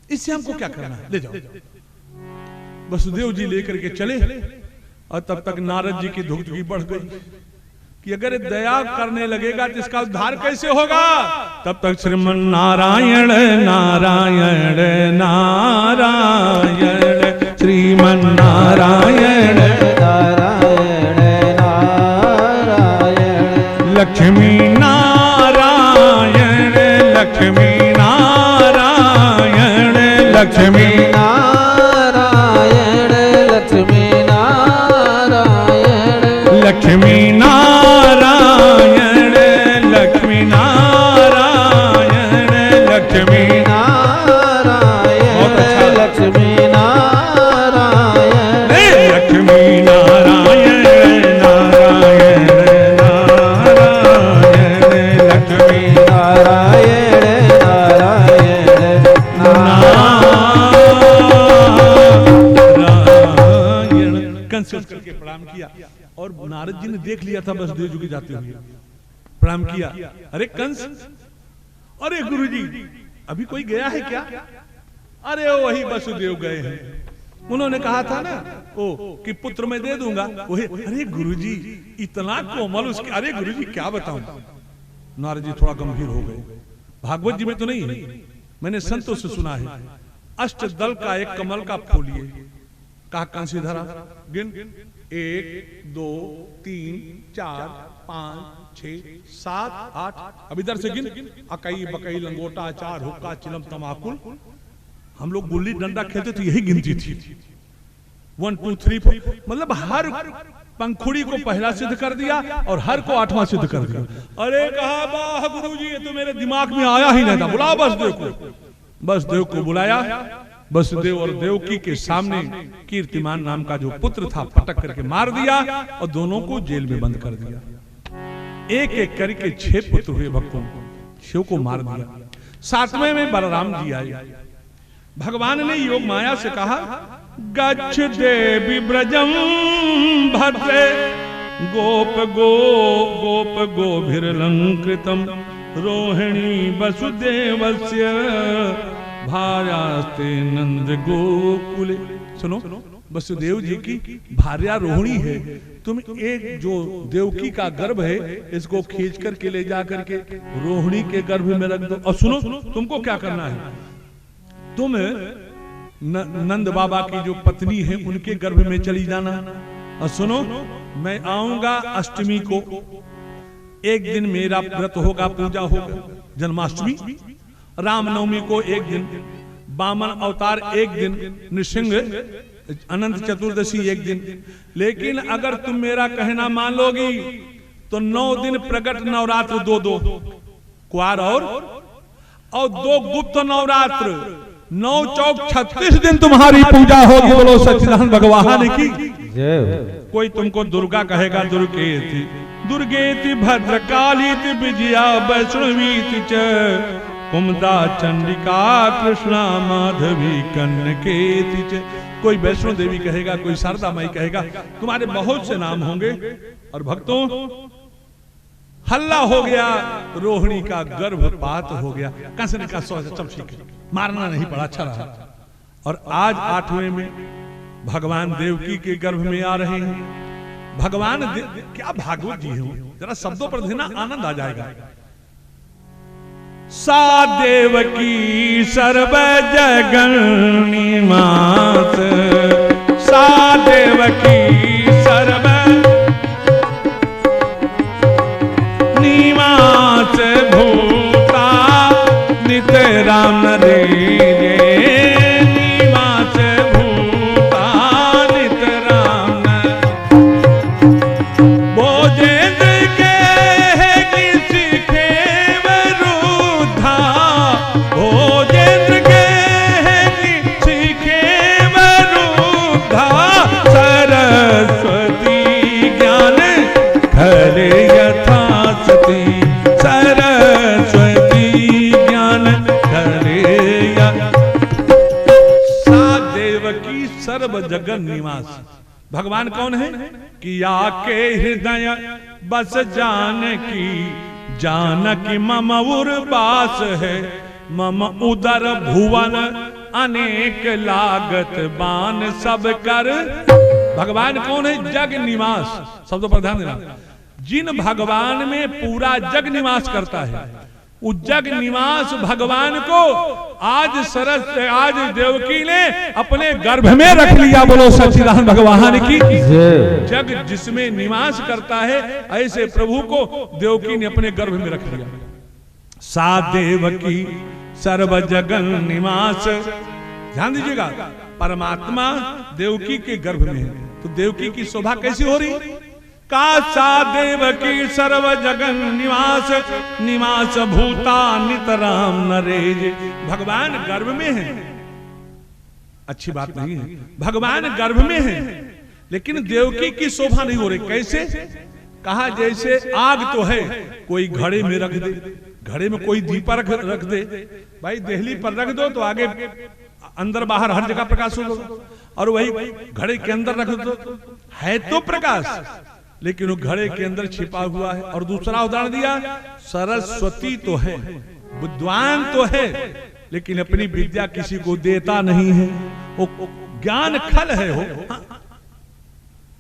इससे हमको क्या करना है, ले जाओ। वसुदेव जी लेकर के चले, और तब तक नारद जी की धुकधुकी बढ़ गई कि अगर दया करने लगेगा तो इसका उद्धार कैसे होगा। तब तक श्रीमन नारायण नारायण नारायण श्रीमन नारायण नारायण नारायण लक्ष्मी नारायण लक्ष्मी नारायण लक्ष्मी नारायण लक्ष्मी नारायण लक्ष्मी नारायण लक्ष्मी नारायण लक्ष्मी नारायण लक्ष्मी नारायण लक्ष्मी नारायण नारायण नारायण लक्ष्मी नारायण नारायण नारायण। कंस करके प्रणाम किया, और नारद जी ने देख लिया था वसुदेव जी जाते हुए, प्रणाम किया। अरे कंस, अरे गुरुजी अभी कोई गया है क्या? अरे वही वसुदेव गए हैं, उन्होंने कहा था ना कि पुत्र मैं दे दूंगा वही। अरे गुरुजी इतना कोमल उसके, अरे गुरुजी क्या बताऊं। नारद जी थोड़ा गंभीर हो गए। भागवत जी में तो नहीं है, मैंने संतों से सुना है, अष्ट दल का एक कमल का फूल लिए। कहा कंस धरा, गिन 1 2 3 4 5 6 7 8, अब इधर से गिन, अकई बकई लंगोटा चार हुक्का चिलम तमाकुल। हम लोग गुल्ली डंडा खेलते तो यही गिनती थी, 1 2 3 4, मतलब हर पंखुड़ी को पहला सिद्ध कर दिया और हर को 8वां सिद्ध कर दिया। अरे कहा वाह गुरुजी ये तो मेरे दिमाग में आया ही नहीं था, बुलाओ वसुदेव को। वसुदेव को बुलाया, वसुदेव और देवकी के सामने कीर्तिमान नाम का जो पुत्र था पटक करके मार दिया, और दोनों को जेल में बंद कर दिया। एक एक करके 6 पुत्र हुए भक्तों, 6 को मार दिया। 7वें में बलराम जी आए। भगवान ने योग माया से कहा, गच्छ देवी ब्रजम भद्रे गोप गोभिर्लंकृतम रोहिणी वसुदेवस्य भार्यास्ते नंद गोकुले। सुनो, वसुदेव जी की भार्या रोहिणी है, तुम एक जो देवकी का गर्भ है इसको खींच करके ले जा करके रोहिणी के गर्भ में रख दो। और सुनो तुमको क्या करना है, तुम नंद बाबा की जो पत्नी है उनके गर्भ में चली जाना। और सुनो मैं आऊंगा अष्टमी को, एक दिन मेरा व्रत होगा, पूजा होगा, जन्माष्टमी। रामनवमी को एक दिन, वामन अवतार एक दिन, नृसिंह अनंत चतुर्दशी एक दिन। लेकिन अगर तुम मेरा कहना मान लोगी तो 9 दिन प्रकट नवरात्र 2 क्वार और 2 गुप्त नवरात्र, 9 चौक 36 दिन तुम्हारी पूजा होगी। बोलो सच्चिदानंद भगवान की जय। कोई तुमको दुर्गा कहेगा, दुर्गेति दुर्गेति भद्रकालीति विजया वैष्णवीति च कुमुदा चंडिका कृष्णा माधवी कन्नकेति च। कोई वैष्णो देवी कहेगा, कोई शारदा माई कहेगा, तुम्हारे बहुत से नाम होंगे। और भक्तों हल्ला हो गया, रोहिणी का गर्भपात हो गया। कंस ने कहा सब ठीक है, मारना नहीं पड़ा, अच्छा रहा। और आज 8वें में भगवान देवकी के गर्भ में आ रहे हैं। भगवान क्या भागवत जी है, जरा शब्दों पर देना आनंद आ जाएगा। सा देवकी सर्व जगन निवास, सा देवकी सर्व निवास भूता नित राम रे निवास भूता नित राम। भोजेंद्र के किसी खेवरुद्धा, भोजेंद्र के किसी खेवरुद्धा, सरस्वती ज्ञान खले यथा सती, सरस्वती ज्ञान खले सा देवकी सर्व जगन निवास। भगवान कौन है कि आके हृदय बस जानकी, जानकी मम उर्वास है, मम उदर भुवन अनेक लागत बान सब कर। भगवान कौन है? जग निवास। शब्दों पर ध्यान देना। जिन भगवान में पूरा जग निवास करता है, उस जग निवास भगवान को आज देवकी ने अपने गर्भ में रख लिया। बोलो सच्चिदानंद भगवान की। जग जिसमें निवास करता है, ऐसे प्रभु को देवकी ने अपने गर्भ में रख लिया। सा देवकी सर्व जगन निवास। ध्यान दीजिएगा, परमात्मा देवकी के गर्भ में है, तो देवकी की शोभा कैसी हो रही? का सा देवकी सर्व जगन निवास, निवास भूता नित राम नरेज। भगवान गर्भ में है, अच्छी बात नहीं है, भगवान गर्भ में है, लेकिन देवकी की शोभा नहीं हो रही। कैसे? कहा जैसे आग तो है, कोई घड़े में रख दे, घड़े में कोई दीपक रख दे, भाई देहली पर रख दो तो आगे अंदर बाहर हर जगह प्रकाश होगा, और वही घड़े के अंदर रख दो है तो प्रकाश, लेकिन वो घड़े के अंदर छिपा हुआ है। और दूसरा उदाहरण दिया, सरस्वती तो है, विद्वान तो है, लेकिन अपनी विद्या किसी को देता नहीं है, वो ज्ञान खल है। हो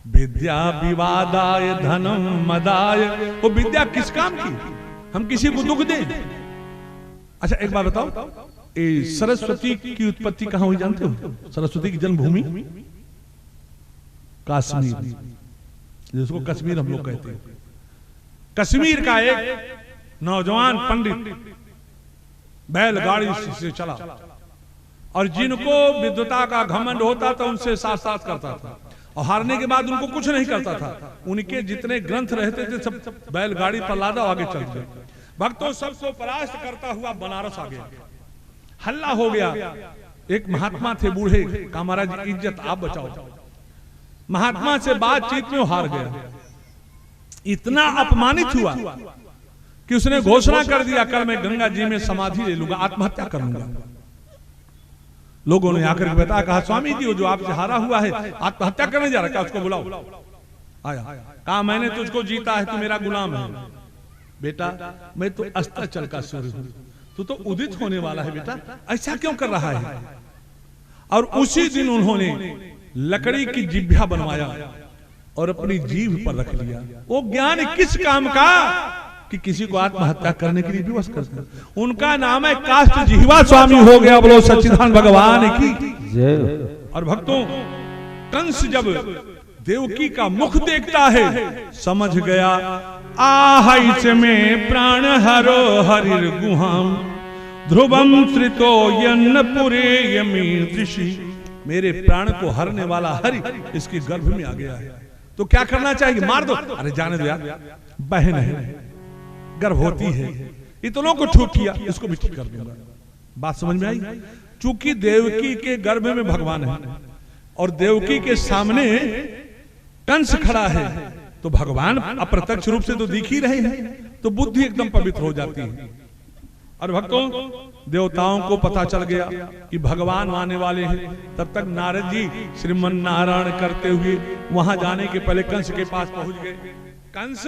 विद्या विवादाय धनम मदाय, वो विद्या किस काम की? हम किसी को दुख दें? अच्छा एक बात बताओ, सरस्वती की उत्पत्ति कहां हुई जानते हो? सरस्वती की जन्मभूमि कश्मीर, जिसको कश्मीर हम लोग कहते हैं। कश्मीर का एक नौजवान पंडित बैलगाड़ी से चला, और जिनको विद्वता का घमंड होता था उनसे साथ करता था, और हारने के बाद उनको कुछ नहीं करता था। उनके जितने ग्रंथ रहते थे सब बैलगाड़ी पर लादा आगे चल गए। भक्तों सबको परास्त करता हुआ बनारस आ गया, हल्ला हो गया। एक महात्मा थे बूढ़े, कहा महाराज इज्जत आप बचाओ। महात्मा से बातचीत में हार गया, इतना अपमानित हुआ कि उसने घोषणा कर दिया, कल मैं गंगा जी में समाधि ले लूंगा, आत्महत्या कर लूंगा। लोगों ने आकर के बताया, कहा स्वामी जी वो जो आपसे हारा हुआ है आत्महत्या करने जा रहा है, क्या उसको बुलाओ। आया, कहा मैंने तुझको जीता है, तू मेरा गुलाम है। बेटा मैं तो अस्ताचल का सूर्य हूं, तू तो उदित होने वाला है, बेटा ऐसा क्यों कर रहा है? और उसी दिन उन्होंने लकड़ी की जिभ्या बनवाया और अपनी जीभ पर रख लिया। वो ज्ञान किस काम का कि किसी को आत्महत्या करने के लिए विवश कर सकते। उनका नाम है काष्ठ जिह्वा स्वामी हो गया। बोलो सच्चिदानंद भगवान की जय। और भक्तों कंस जब देवकी का मुख देखता है समझ गया, आह इसमें प्राण हरो हरिर गुहाम ध्रुवम श्रितो यन्न पुरे यमी ऋषि। मेरे प्राण को हरने वाला हरि इसके गर्भ में आ गया है, तो क्या करना चाहिए? मार दो। अरे जाने दो यार, बहन है, गर्भवती है, इतनों को ठीक किया, इसको भी ठीक कर दूंगा। बात समझ में आई? चूंकि देवकी के गर्भ में भगवान है और देवकी के सामने कंस खड़ा है, तो भगवान अप्रत्यक्ष रूप से तो दिख ही रहे हैं, तो बुद्धि एकदम पवित्र हो जाती है। और भक्तों देवताओं को पता चल गया कि भगवान आने वाले हैं। तब तक नारद जी श्रीमन नारायण करते हुए वहां जाने के पहले कंस के पास पहुंच गए। कंस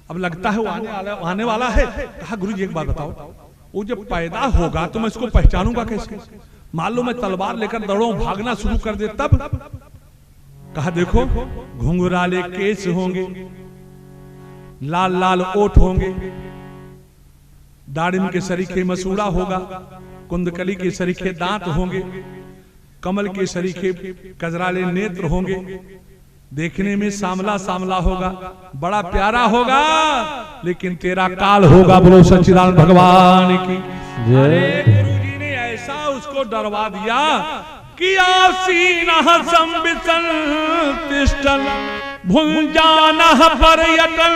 अब लगता है वो आने वाला है। कहा गुरु जी एक बात बताओ, वो जब पैदा होगा तो मैं इसको पहचानूंगा कैसे? मान लो मैं तलवार लेकर दौड़ूं, भागना शुरू कर दे तब? कहा देखो घुंघराले केस होंगे, लाल लाल ओठ होंगे, दाड़िम के सरीखे मसूड़ा होगा, कुंदकली के सरीखे दांत होंगे, कमल के सरीखे कजराले नेत्र होंगे, देखने में सामला सामला होगा, बड़ा प्यारा होगा, लेकिन तेरा काल होगा। बोलो सच्चिदानंद भगवान की। अरे गुरु जी ने ऐसा उसको डरवा दिया कि आसीनः संवितन तिष्ठन् भुंजानः पर्यटन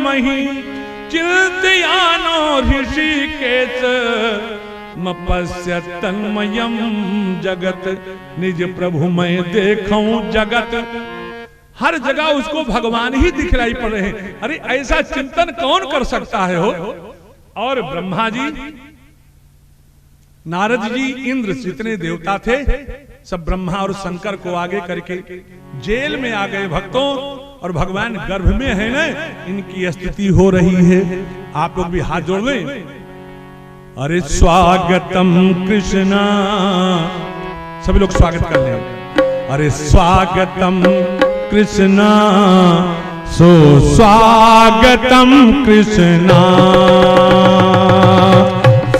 मही चिंतयानो ऋषिकेश मपस्य तन्मयम् जगत निज प्रभु मैं देखूं जगत। हर जगह उसको भगवान ही दिखलाई पड़ रहे हैं। अरे ऐसा चिंतन कौन कर सकता है हो। और ब्रह्मा जी, नारद जी, इंद्र जितने देवता थे सब ब्रह्मा और शंकर को आगे करके जेल में आ गए भक्तों, और भगवान गर्भ में है ना, इनकी स्तुति हो रही है। आप लोग भी हाथ जोड़ लें। अरे स्वागतम कृष्णा, सभी लोग स्वागत कर लें। अरे स्वागतम कृष्णा सुस्वागतम कृष्णा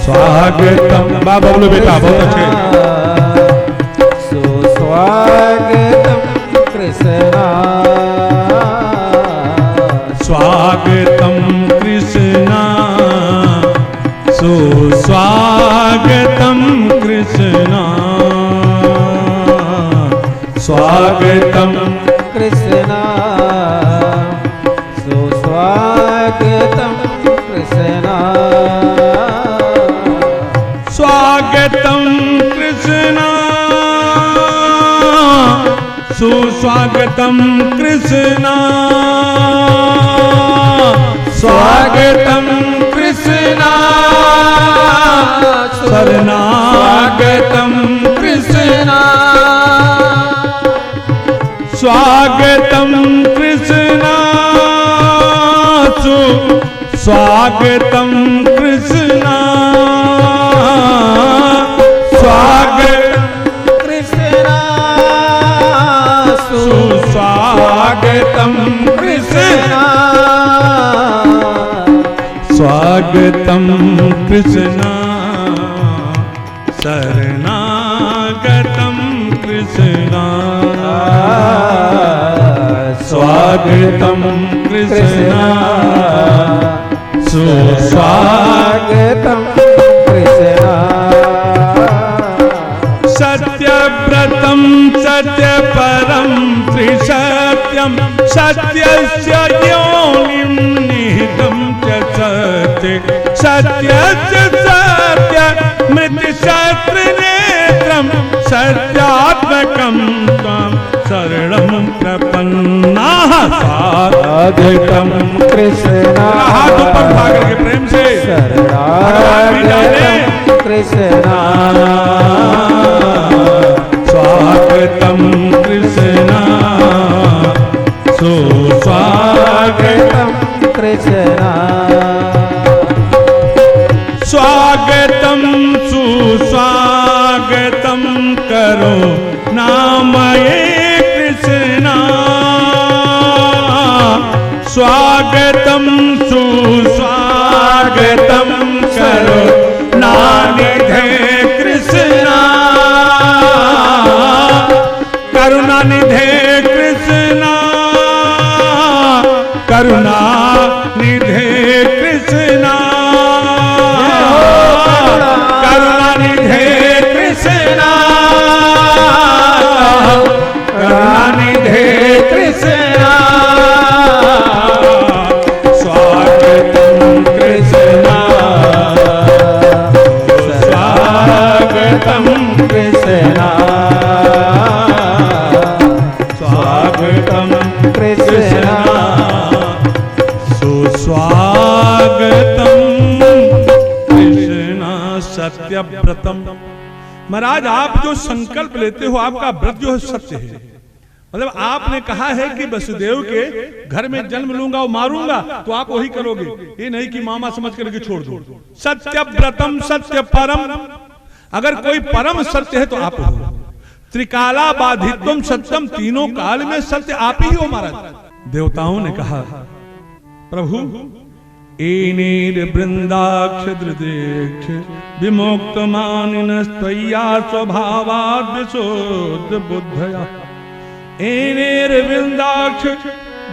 स्वागतम। बाबा बोलो बेटा, बहुत अच्छे। सुस्वागतम कृष्णा स्वागतम कृष्णा सुस्वागतम कृष्णा स्वागतम कृष्णा सुस्वागतम कृष्णा स्वागतम कृष्णा सुस्वागतम कृष्णा स्वागतम कृष्णा शरणागतम कृष्णा स्वागतम कृष्णा स्वागतम कृष्णा स्वागतम कृष्णा सुस्वागतम कृष्णा स्वागतम कृष्णा शरणागतम कृष्णा स्वागतम कृष्णा सुस्वागतम कृष्णा सत्यव्रतम सत्यपरम त्रिसत्यम सत्यस्य योनिं निहितं च सत्य सत्यस्य सत्यमितिशत्रुनेत्रं सत्यात्मकं त्वां शरणं प्रपन्नाः स्वागतम कृष्णा। हाथ ऊपर उठा करके प्रेम से शरणागतम कृष्णा स्वागतम कृष्णा सुस्वागतम कृष्णा स्वागतम सुस्वागतम करो नामये कृष्णा स्वागतम सुस्वागतम करो नानिधे कृष्णा करुणानिधे कृष्णा करुणानिधे कृष्णा करुणानिधे कृष्णा करुणानिधे कृष्णा स्वागतम कृष्णा स्वागतम कृष्णा स्वागतम कृष्णा सुस्वागतम कृष्णा सत्यव्रतम। महाराज, आप जो संकल्प लेते हो, आपका व्रत जो है सत्य है। मतलब आपने कहा है कि वसुदेव के घर में जन्म लूंगा और मारूंगा, तो आप वही करोगे, ये नहीं कि मामा समझ करके छोड़ दो। सत्यव्रतम सत्य परम, अगर कोई परम सत्य है तो आप हो। त्रिकाला बाधित्वम सत्यम, तीनों काल में सत्य आप ही हो महाराज। देवताओं ने कहा प्रभु एनेर वृंदाक्ष दृदेक्ष विमुक्त मानिनस्त्वय्या स्वभावाद् विशुद्ध बुद्धया। एनेर वृंदाक्ष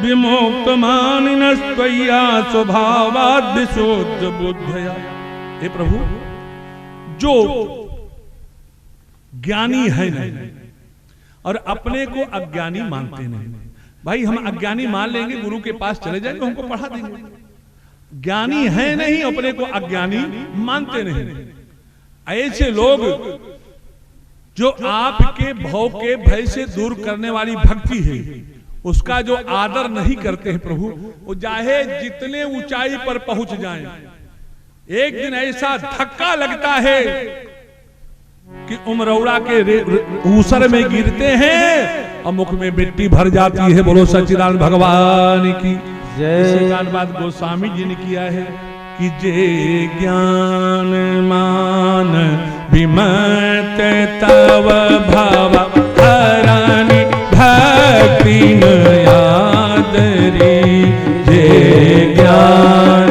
विमुक्त मानिनस्त्वय्या स्वभावाद् विशुद्ध बुद्धया। हे प्रभु, जो ज्ञानी है नहीं और अपने को अज्ञानी मानते नहीं, भाई हम अज्ञानी मान लेंगे, गुरु के पास चले जाएंगे, हमको पढ़ा देंगे। ज्ञानी है नहीं, अपने को अज्ञानी मानते नहीं। ऐसे लोग जो आपके भव के भय से दूर करने वाली भक्ति है, उसका जो आदर नहीं करते हैं प्रभु, वो चाहे जितने ऊंचाई पर पहुंच जाएं, एक दिन ऐसा धक्का लगता है कि उमरौड़ा के ऊसर में गिरते हैं और मुख में मिट्टी भर जाती है। बोलो सच्चिदानंद भगवान की जय। बात गोस्वामी जी ने किया है कि जे ज्ञान मान विमत तव भव हरानी भक्ति यादरी। जे ज्ञान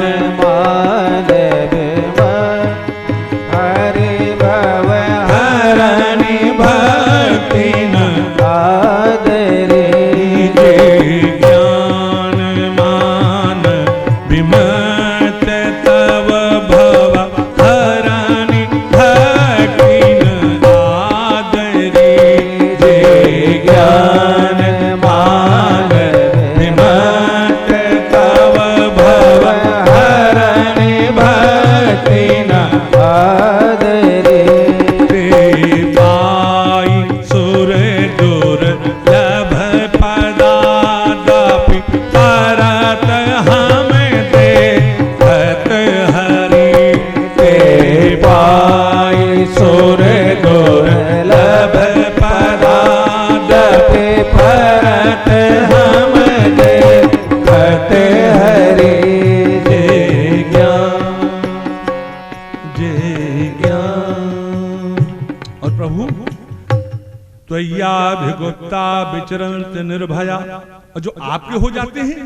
विचरंत निर्भया। और जो आपके हो जाते हैं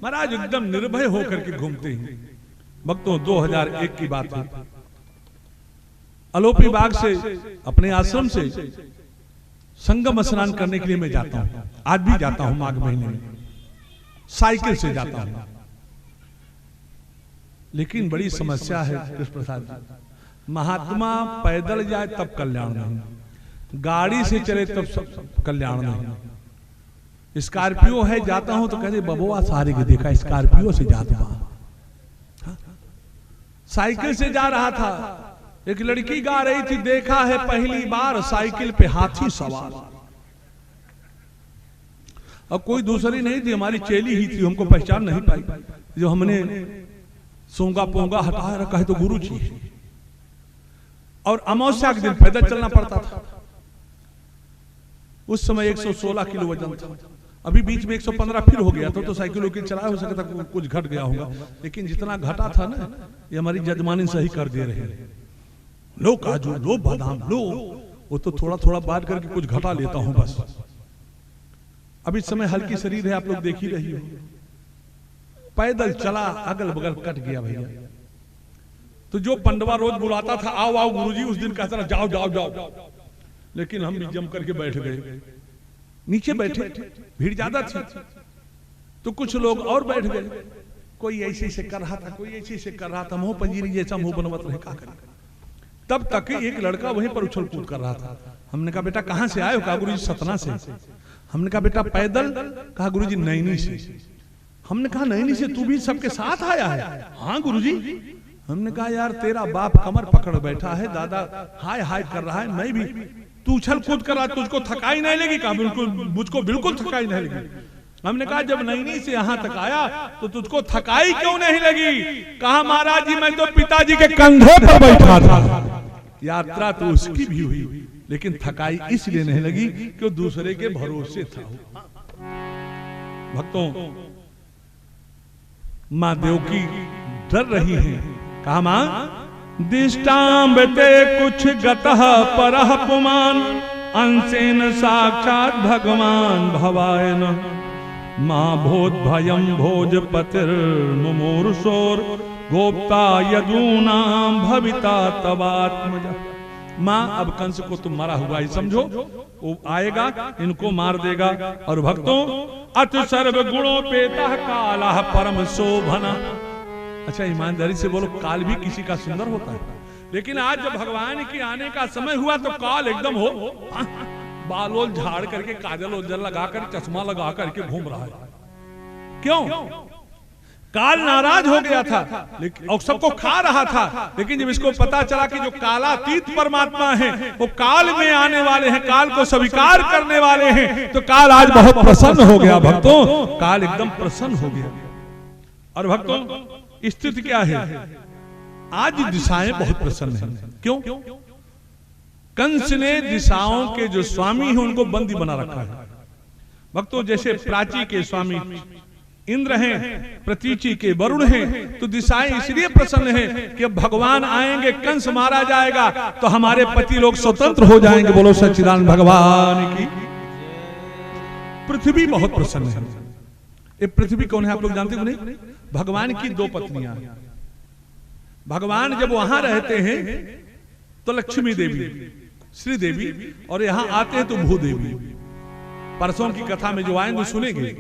महाराज, एकदम निर्भय होकर के घूमते हैं। भक्तों, 2001 की बात है, अलोपी बाग से अपने आश्रम से संगम स्नान करने के लिए मैं जाता हूं। आज भी जाता हूं, माघ महीने में साइकिल से जाता हूं। लेकिन बड़ी समस्या है कृष्ण प्रसाद जी, महात्मा पैदल जाए तब कल्याण नहीं, गाड़ी से चले तब सब कल्याण नहीं। स्कॉर्पियो है, जाता हूं तो कहते बबुआ सारे के देखा स्कॉर्पियो से जाता हूं। साइकिल से जा रहा था, एक लड़की गा रही थी, देखा है पहली बार साइकिल पे हाथी सवार। अब कोई दूसरी नहीं थी, हमारी चेली ही थी, हमको पहचान नहीं पाई। जो हमने सूंगा पोंगा हटाया रखा है तो गुरु जी। और अमावस्या के दिन पैदल चलना पड़ता था। उस समय 116 किलो वजन था, अभी बीच में 115 फिर हो गया तो साइकिल वकील चलाया, हो सकता कुछ घट गया होगा, लेकिन जितना घटा था ना, ये हमारी जजमानी सही कर दे रहे हैं। लो काजू, लो बादाम, लो, वो तो थोड़ा थोड़ा बांट करके कुछ घटा लेता हूं बस। अब इस समय हल्की शरीर है, आप लोग देख ही रही हो। पैदल चला, अगल बगल कट गया भैया। तो जो पंडवा रोज बुलाता था, आओ आओ गुरुजी, उस दिन कहता था जाओ जाओ जाओ, लेकिन हम भी जम करके बैठ गए। नीचे बैठे, भीड़ ज्यादा थी तो कुछ लोग और बैठ गए। कोई ऐसे से कर रहा था, कोई ऐसे से कर रहा था, मुंह पंजीरी जैसा मुंह बनवत रहे, क्या करें। तब तक एक लड़का वहीं पर उछल कूद कर रहा था। हमने कहा बेटा कहां से आए हो? कहा गुरुजी सतना से। हमने कहा बेटा पैदल? कहा गुरुजी नैनी से। हमने कहा नैनी से तू भी सबके साथ आया है? हाँ गुरुजी। हमने कहा यार तेरा बाप कमर पकड़ बैठा है, दादा हाय हाय कर रहा है, मैं भी, तू उछल कूद कर रहा, तुझको थकाई नहीं लगी? कहा बिल्कुल, मुझको बिल्कुल थकाई नहीं लगी। हमने कहा जब नैनी से यहाँ तक आया तो तुझको थकाई क्यों नहीं लगी? कहा महाराज जी मैं तो पिताजी के कंधे पर बैठा था। यात्रा तो उसकी भी हुई, लेकिन थकाई इसलिए नहीं लगी कि दूसरे के भरोसे था। भक्तों, मां देवकी डर रही है। कहा मां दिष्टाम्बते कुछ गतः परः पुमान, अंशेन साक्षात भगवान भवायन। मां भोज भयम भोजपतिर मुमूर्षोर गोप्ता यदूनाम भविता तवात्मजा। माँ अब कंस को तुम मरा हुआ ही समझो, वो आएगा इनको मार देगा। और भक्तों अत सर्व गुणों पेता काला परम शोभना। अच्छा ईमानदारी से बोलो, काल भी किसी का सुंदर होता है, लेकिन आज जब भगवान के आने का समय हुआ तो काल एकदम हो बाल वोल झाड़ करके काजल उजल लगा कर चश्मा लगा करके घूम रहा है। क्यों? काल नाराज हो गया था लेकिन और सबको खा रहा था, लेकिन जब इसको पता चला कि जो कालातीत परमात्मा है वो काल में आने वाले हैं, काल को स्वीकार करने वाले हैं, तो काल आज बहुत प्रसन्न हो गया। भक्तों काल एकदम प्रसन्न हो गया। और भक्तों स्थिति क्या है? आज दिशाएं बहुत प्रसन्न हैं। क्यों? कंस ने दिशाओं के जो स्वामी हैं उनको बंदी बना रखा है। भक्तों जैसे प्राची के स्वामी इंद्र हैं, प्रतीचि के वरुण हैं, तो दिशाएं इसलिए प्रसन्न हैं कि अब भगवान आएंगे, कंस मारा जाएगा तो हमारे पति लोग स्वतंत्र हो जाएंगे। बोलो सच्चिदानंद भगवान की। पृथ्वी बहुत प्रसन्न है। ये पृथ्वी कौन है आप लोग जानते हो नहीं? भगवान की दो पत्नियां। भगवान जब वहां रहते हैं तो लक्ष्मी देवी, श्री देवी, और यहां आते हैं तो भूदेवी। परसों की कथा में जो आएंगे सुनेंगे।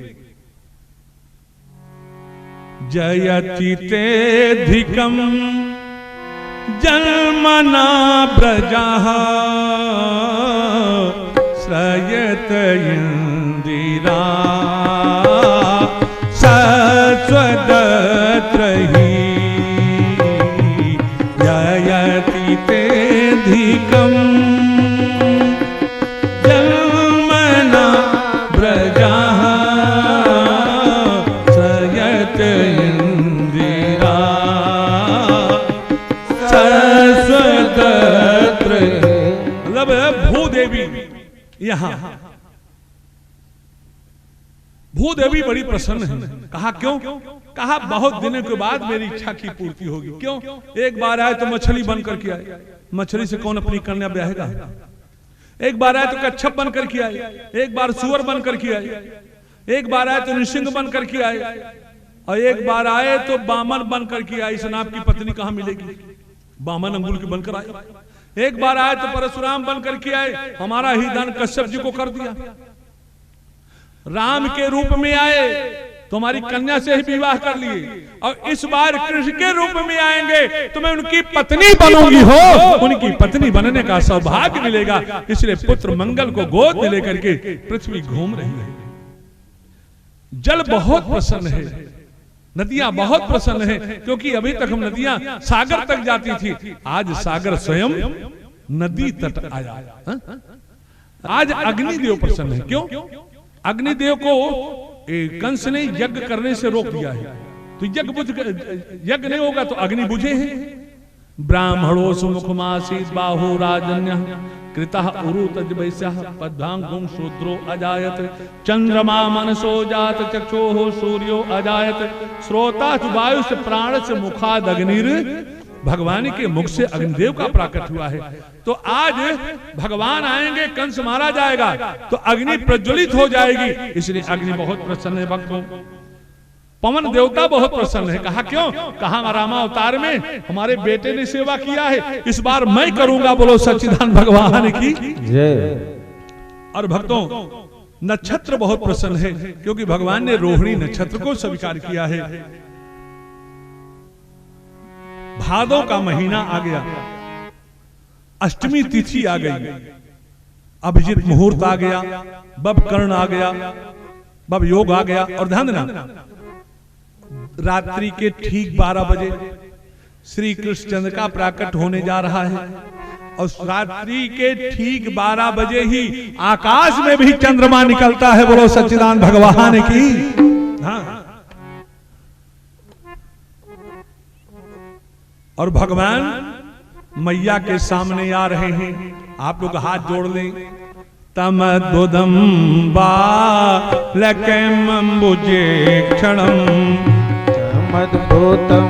जयचितेधिकं जन्मना ब्रजः श्रयत इंदिरा सत्वदत्रहि जयचितेधिकं जन्मना ब्रजः यहां भूदेवी बड़ी प्रसन्न है। कहा क्यों? कहा बहुत दिनों के बाद मेरी इच्छा की पूर्ति होगी। क्यों? एक बार आए तो मछली बनकर के आए, मछली से कौन अपनी कन्या ब्याहेगा? एक बार आए तो कच्छप बनकर के आए, एक बार सुअर बनकर के आए, एक बार आए तो नृसिंह बनकर के आए, और एक बार आए तो बामन बनकर के आए। इस नाम की पत्नी कहां मिलेगी? बामन अंगुल की बनकर आए। एक बार आए तो परशुराम बनकर के आए, हमारा ही दान कश्यप जी को कर दिया। राम के रूप में आए तो हमारी कन्या से ही विवाह कर लिए, और इस बार कृष्ण के रूप में आएंगे तो मैं उनकी पत्नी बनूंगी। हो उनकी पत्नी बनने का सौभाग्य मिलेगा। इसलिए पुत्र मंगल को गोद में लेकर के पृथ्वी घूम रही है। जल बहुत प्रसन्न है, नदियां बहुत प्रसन्न हैं, क्योंकि अभी तक हम नदियां सागर तक जाती थी, आज सागर स्वयं नदी तट आया। आज अग्निदेव प्रसन्न है। क्यों? अग्निदेव को कंस ने यज्ञ करने से रोक दिया है, तो यज्ञ नहीं होगा तो अग्नि बुझे हैं। ब्राह्मणो सुमुखमासीत् बाहु राजन्यः कृतः उरुतज वैश्यः पद्भांगुं शूद्रो अजायत चंद्रमा मनसो जात चक्षुः सूर्यो अजायत श्रोता वायु से प्राण से मुखाद अग्निर। भगवान के मुख से अग्निदेव का प्राकट हुआ है। तो आज भगवान आएंगे, कंस मारा जाएगा तो अग्नि प्रज्वलित हो जाएगी। इसलिए अग्नि बहुत प्रसन्न है। भक्तों पवन देवता बहुत प्रसन्न है। कहा क्यों? कहा रामावतार में हमारे बेटे ने सेवा किया है, इस बार मैं करूंगा। बोलो सच्चिदानंद भगवान की जय। और भक्तों नक्षत्र बहुत प्रसन्न है, क्योंकि भगवान ने रोहिणी नक्षत्र को स्वीकार किया है। भादों का महीना आ गया, अष्टमी तिथि आ गई, अभिजीत मुहूर्त आ गया, बब कर्ण आ गया, बब योग आ गया। और ध्यान देना, रात्रि के ठीक 12 बजे श्री कृष्ण चंद्र का प्राकट होने जा रहा है, और रात्रि के ठीक 12 बजे ही आकाश में भी चंद्रमा निकलता है। बोलो सच्चिदानंद भगवान की। हाँ, और भगवान मैया के सामने आ रहे हैं। आप लोग हाथ जोड़ लें। तमद्भुतम बालकमंबुजे क्षणम तमद्भुतम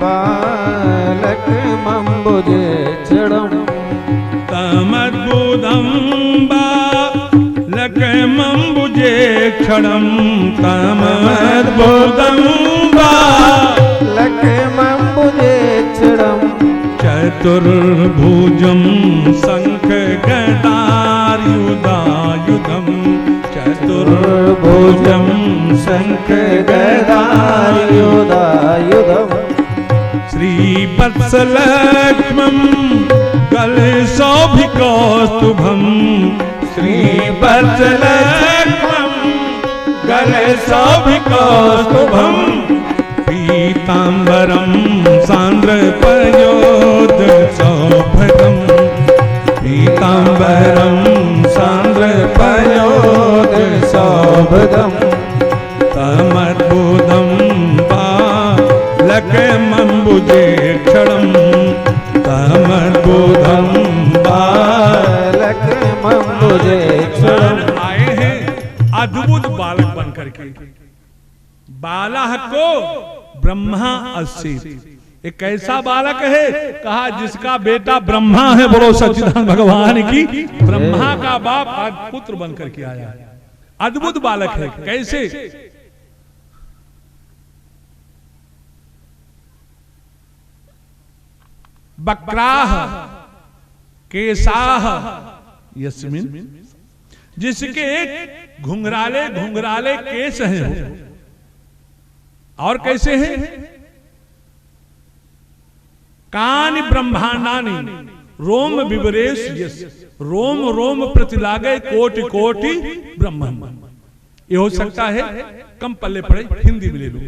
बालकमंबुजे क्षणम तमद्भुतम बालकमंबुजे क्षणम तमद्भुतम बालकमंबुजे चतुर्भुजं शंख गदायुधायुधं चतुर्भुजं शंख गदायुधायुधम् श्रीवत्सलक्ष्मं गलशोभिकौस्तुभं श्रीवत्सलक्ष्मं गलशोभिकौस्तुभं पीताम्बरं सान्द्रपयोधसौभगं पीताम्बरं सान्द्रपयोधसौभगं तमद्भुतं बालकमम्बुजेक्षणं तमद्भुतं बालकमम्बुजेक्षणम्। आए हैं अद्भुत बालक बन करके। बालक को ब्रह्मा अस्य, एक ऐसा बालक है कहा जिसका बेटा ब्रह्मा है। बोलो सच्चिदानंद भगवान की। ब्रह्मा का बाप आज पुत्र बन करके आया है। अद्भुत बालक है। कैसे? बक्राह केसाह यस्मिन, जिसके घुंघराले घुंघराले केस हैं। और कैसे हैं? कान ब्रह्मांडानि रोम विवरेश यस, रोम रोम प्रतिलागे कोटि कोटि ब्रह्म। ये हो सकता है कम पल्ले पड़े, हिंदी में ले लो।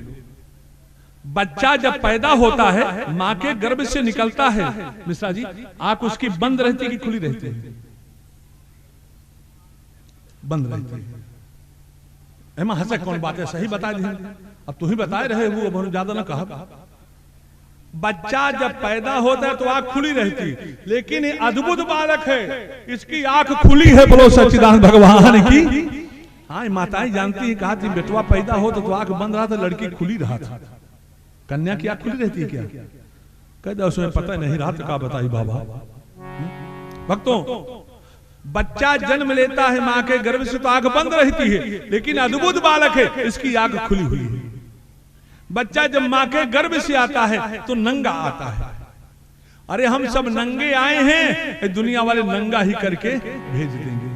बच्चा जब पैदा होता है मां के गर्भ से निकलता है मिश्रा जी, आंख उसकी बंद रहती कि खुली रहती है? बंद रहती है। एमा हंसे कौन बात है? सही बता दी, अब तू ही बताए रहे वो, अब ज्यादा ना कहा। बच्चा जब पैदा होता है तो आंख खुली रहती, लेकिन ये अद्भुत बालक है, इसकी आंख खुली है। बोलो सच्चिदानंद भगवान की। हाँ, माताएं जानती है, कहा थी बेटवा पैदा हो तो आंख बंद रहा था, लड़की खुली रहा था। कन्या की आंख खुली रहती है क्या? कहते उसमें पता नहीं रहा तो क्या बताई बाबा। भक्तों, बच्चा जन्म लेता है मां के गर्भ से तो आंख बंद रहती है, लेकिन अद्भुत बालक है, इसकी आंख खुली हुई है। बच्चा जब मां के गर्भ से आता है तो नंगा आता है। अरे हम सब नंगे आए हैं, दुनिया वाले नंगा ही करके भेज देंगे।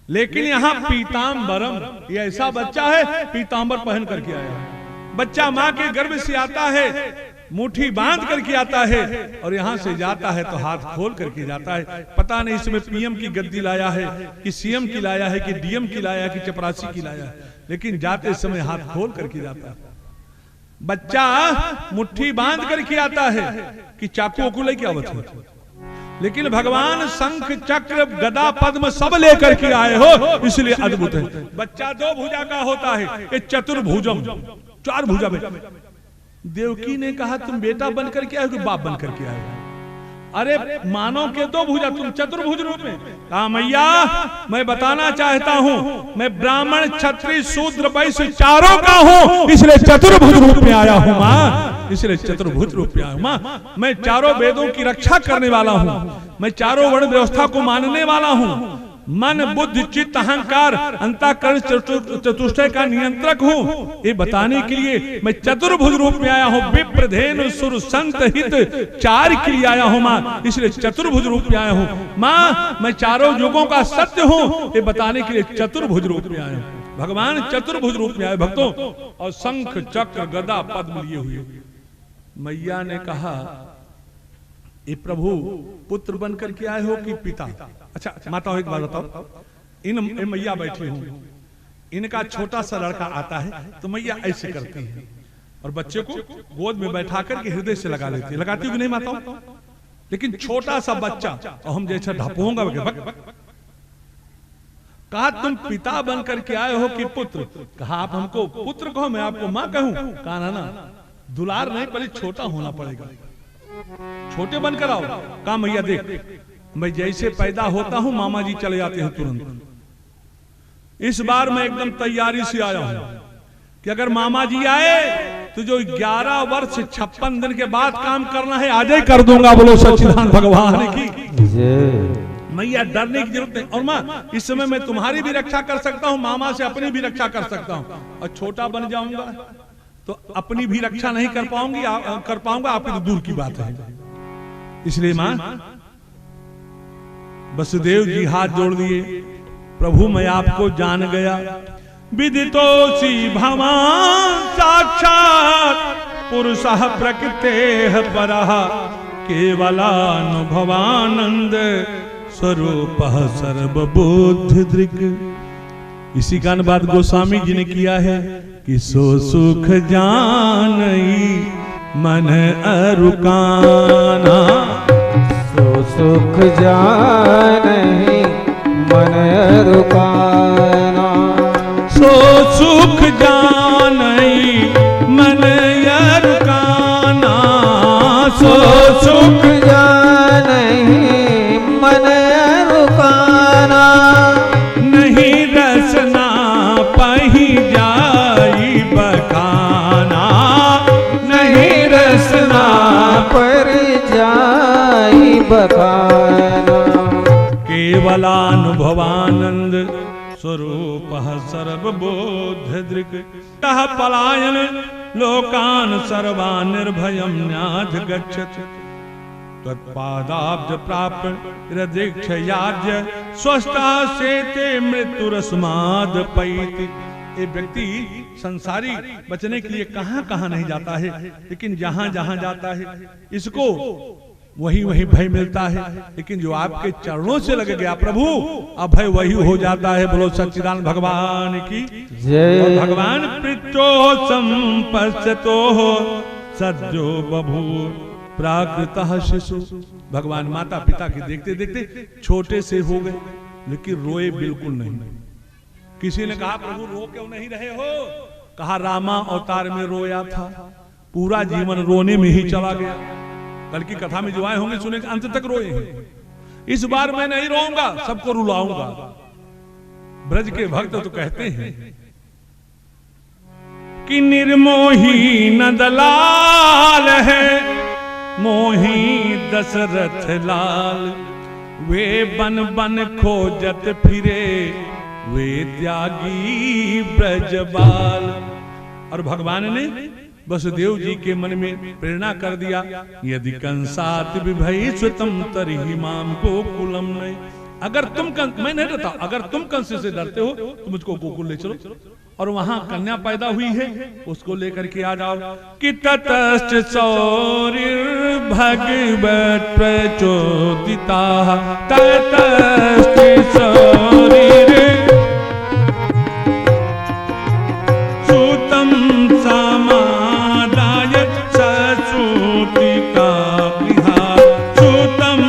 लेकिन यहाँ पीताम्बरम, ये ऐसा बच्चा है पीताम्बर पहन करके आया है। बच्चा मां के गर्भ से आता है, मुट्ठी बांध करके आता है, और यहां से जाता है तो हाथ खोल करके जाता है। पता नहीं इसमें पीएम की गद्दी लाया है कि सीएम की लाया है कि डीएम की लाया है कि चपरासी की लाया है, लेकिन जाते समय हाथ खोल करके जाता है। बच्चा मुट्ठी बांध करके आता है कि चाकू को लेके आवत है, लेकिन भगवान शंख चक्र गदा पद्म सब लेकर के आए हो, इसलिए अद्भुत है। बच्चा दो भुजा का होता है, ये चतुर्भुजम, चार भुजा में। देवकी ने कहा तुम बेटा बनकर के आए कि बाप बनकर के आए? अरे मानव के दो भुजा, तुम चतुर्भुज रूप में। कहा मैया मैं बताना चाहता हूँ, मैं ब्राह्मण क्षत्रिय शूद्र वैश्य चारों का हूँ, इसलिए चतुर्भुज रूप में आया हूँ माँ, इसलिए चतुर्भुज रूप में आया हूँ माँ। मैं चारों वेदों की रक्षा करने वाला हूँ, मैं चारों वर्ण व्यवस्था को मानने वाला हूँ, मन बुद्धि चित्त अहंकार अंतःकरण चतुष्टय का नियंत्रक हूँ। ये बताने के लिए मैं चतुर्भुज रूप में आया हूँ। विप्र धेनु सुर संत हित चार के लिए आया हूँ माँ, इसलिए चतुर्भुज रूप में आया हूँ माँ। मैं चारों युगों का सत्य हूँ, ये बताने के लिए चतुर्भुज रूप में आया हूँ। भगवान चतुर्भुज रूप में आए भक्तों, और शंख चक्र गदा पद्म लिए हुए। मैया ने कहा ये प्रभु पुत्र बन करके आए हो कि पिता? अच्छा माता एक बात बताओ, इन मैया बैठी हूं, इनका छोटा सा लड़का आता है तो मैया ऐसे करती है और बच्चे को गोद में बैठा करके हृदय से लगा लेती है। लगाती हो कि नहीं माता? लेकिन छोटा सा बच्चा और हम जैसा ढापूंगा, कहा तुम पिता बन करके आए हो कि पुत्र? कहा आप हमको पुत्र कहो, मैं आपको माँ कहूं? कहा ना, दुलार नहीं, पहले छोटा होना पड़ेगा, छोटे बनकर आओ। कहा मैया देख, मैं जैसे पैदा होता हूं मामा जी चले जाते हैं तुरंत। इस बार मैं एकदम तैयारी से आया हूं कि अगर मामा जी आए तो जो 11 वर्ष 56 दिन के बाद काम करना है आज ही कर दूंगा। बोलो सच्चिदानंद भगवान की। मैया डरने की जरूरत नहीं। और माँ इस समय मैं तुम्हारी भी रक्षा कर सकता हूँ, मामा से अपनी भी रक्षा कर सकता हूँ, और छोटा बन जाऊंगा तो अपनी भी रक्षा नहीं कर पाऊंगा, आपकी तो दूर की बात है। इसलिए मां वसुदेव जी हाथ जोड़ दिए, प्रभु मैं आपको जान गया, विदितोऽसि भवान् साक्षात् पुरुषः प्रकृतेः परः केवलानुभवानंद स्वरूपः सर्वबुद्धिदृक्। इसी का अनुवाद गोस्वामी जी ने किया है कि सो सुख जानई मन अरुकाना, सो सुख जानहि मन अरुकाना, सो सुख जानई मन अरुकाना, सो सुख जानहि मन अरुकाना, नहीं रसना पही जाई बखाना, नहीं रसना पर जाई बखाना, केवलानुभवानंद स्वरूपः सर्वबोधदृक्। तः पलायन लोकान् सर्वान् निर्भयं न्याधिगच्छत्, तत्पादाब्ज प्राप्य हृदीक्षयाज्य स्वस्था सेते मृत्युरस्माद् पैति। ये व्यक्ति संसारी बचने के लिए कहां कहां नहीं जाता है, लेकिन जहां जहां जाता है इसको वही वही भय मिलता है। लेकिन जो आपके चरणों से लग गया प्रभु, अभय वही हो जाता है। बोलो सच्चिदानंद भगवान की जय। और भगवान पृथ्वो संपश्यतो सद्यो बभूव प्राकृतः शिशु। भगवान माता पिता के देखते देखते छोटे से हो गए, लेकिन रोए बिल्कुल नहीं। किसी ने कहा प्रभु रो क्यों नहीं रहे हो? कहा रामा अवतार में रोया था, पूरा जीवन रोने में ही चला गया। कल की कथा में जो आए होंगे सुने अंत तक रोए हैं। इस बार मैं नहीं रोऊंगा, सबको रुलाऊंगा। ब्रज के भक्त तो कहते हैं कि निर्मोही नंदलाल है, मोही दशरथ लाल, वे बन बन खोजत फिरे, वे त्यागी ब्रजबाल। और भगवान ने वसुदेव जी के मन में प्रेरणा कर दिया, यदि कंसात विभई स्वतम तरिहि माम गोकुलम नहीं। अगर तुम मैं नहीं डरता, अगर तुम कंस से डरते हो तो मुझको गोकुल ले चलो, और वहां कन्या पैदा हुई है उसको लेकर के आ जाओ। कि ततश्च सौरिर् भगवत् प्रचोदिता, ततश्च सौरिर् सुतं समादाय ससूतिका गृहात्, सुतं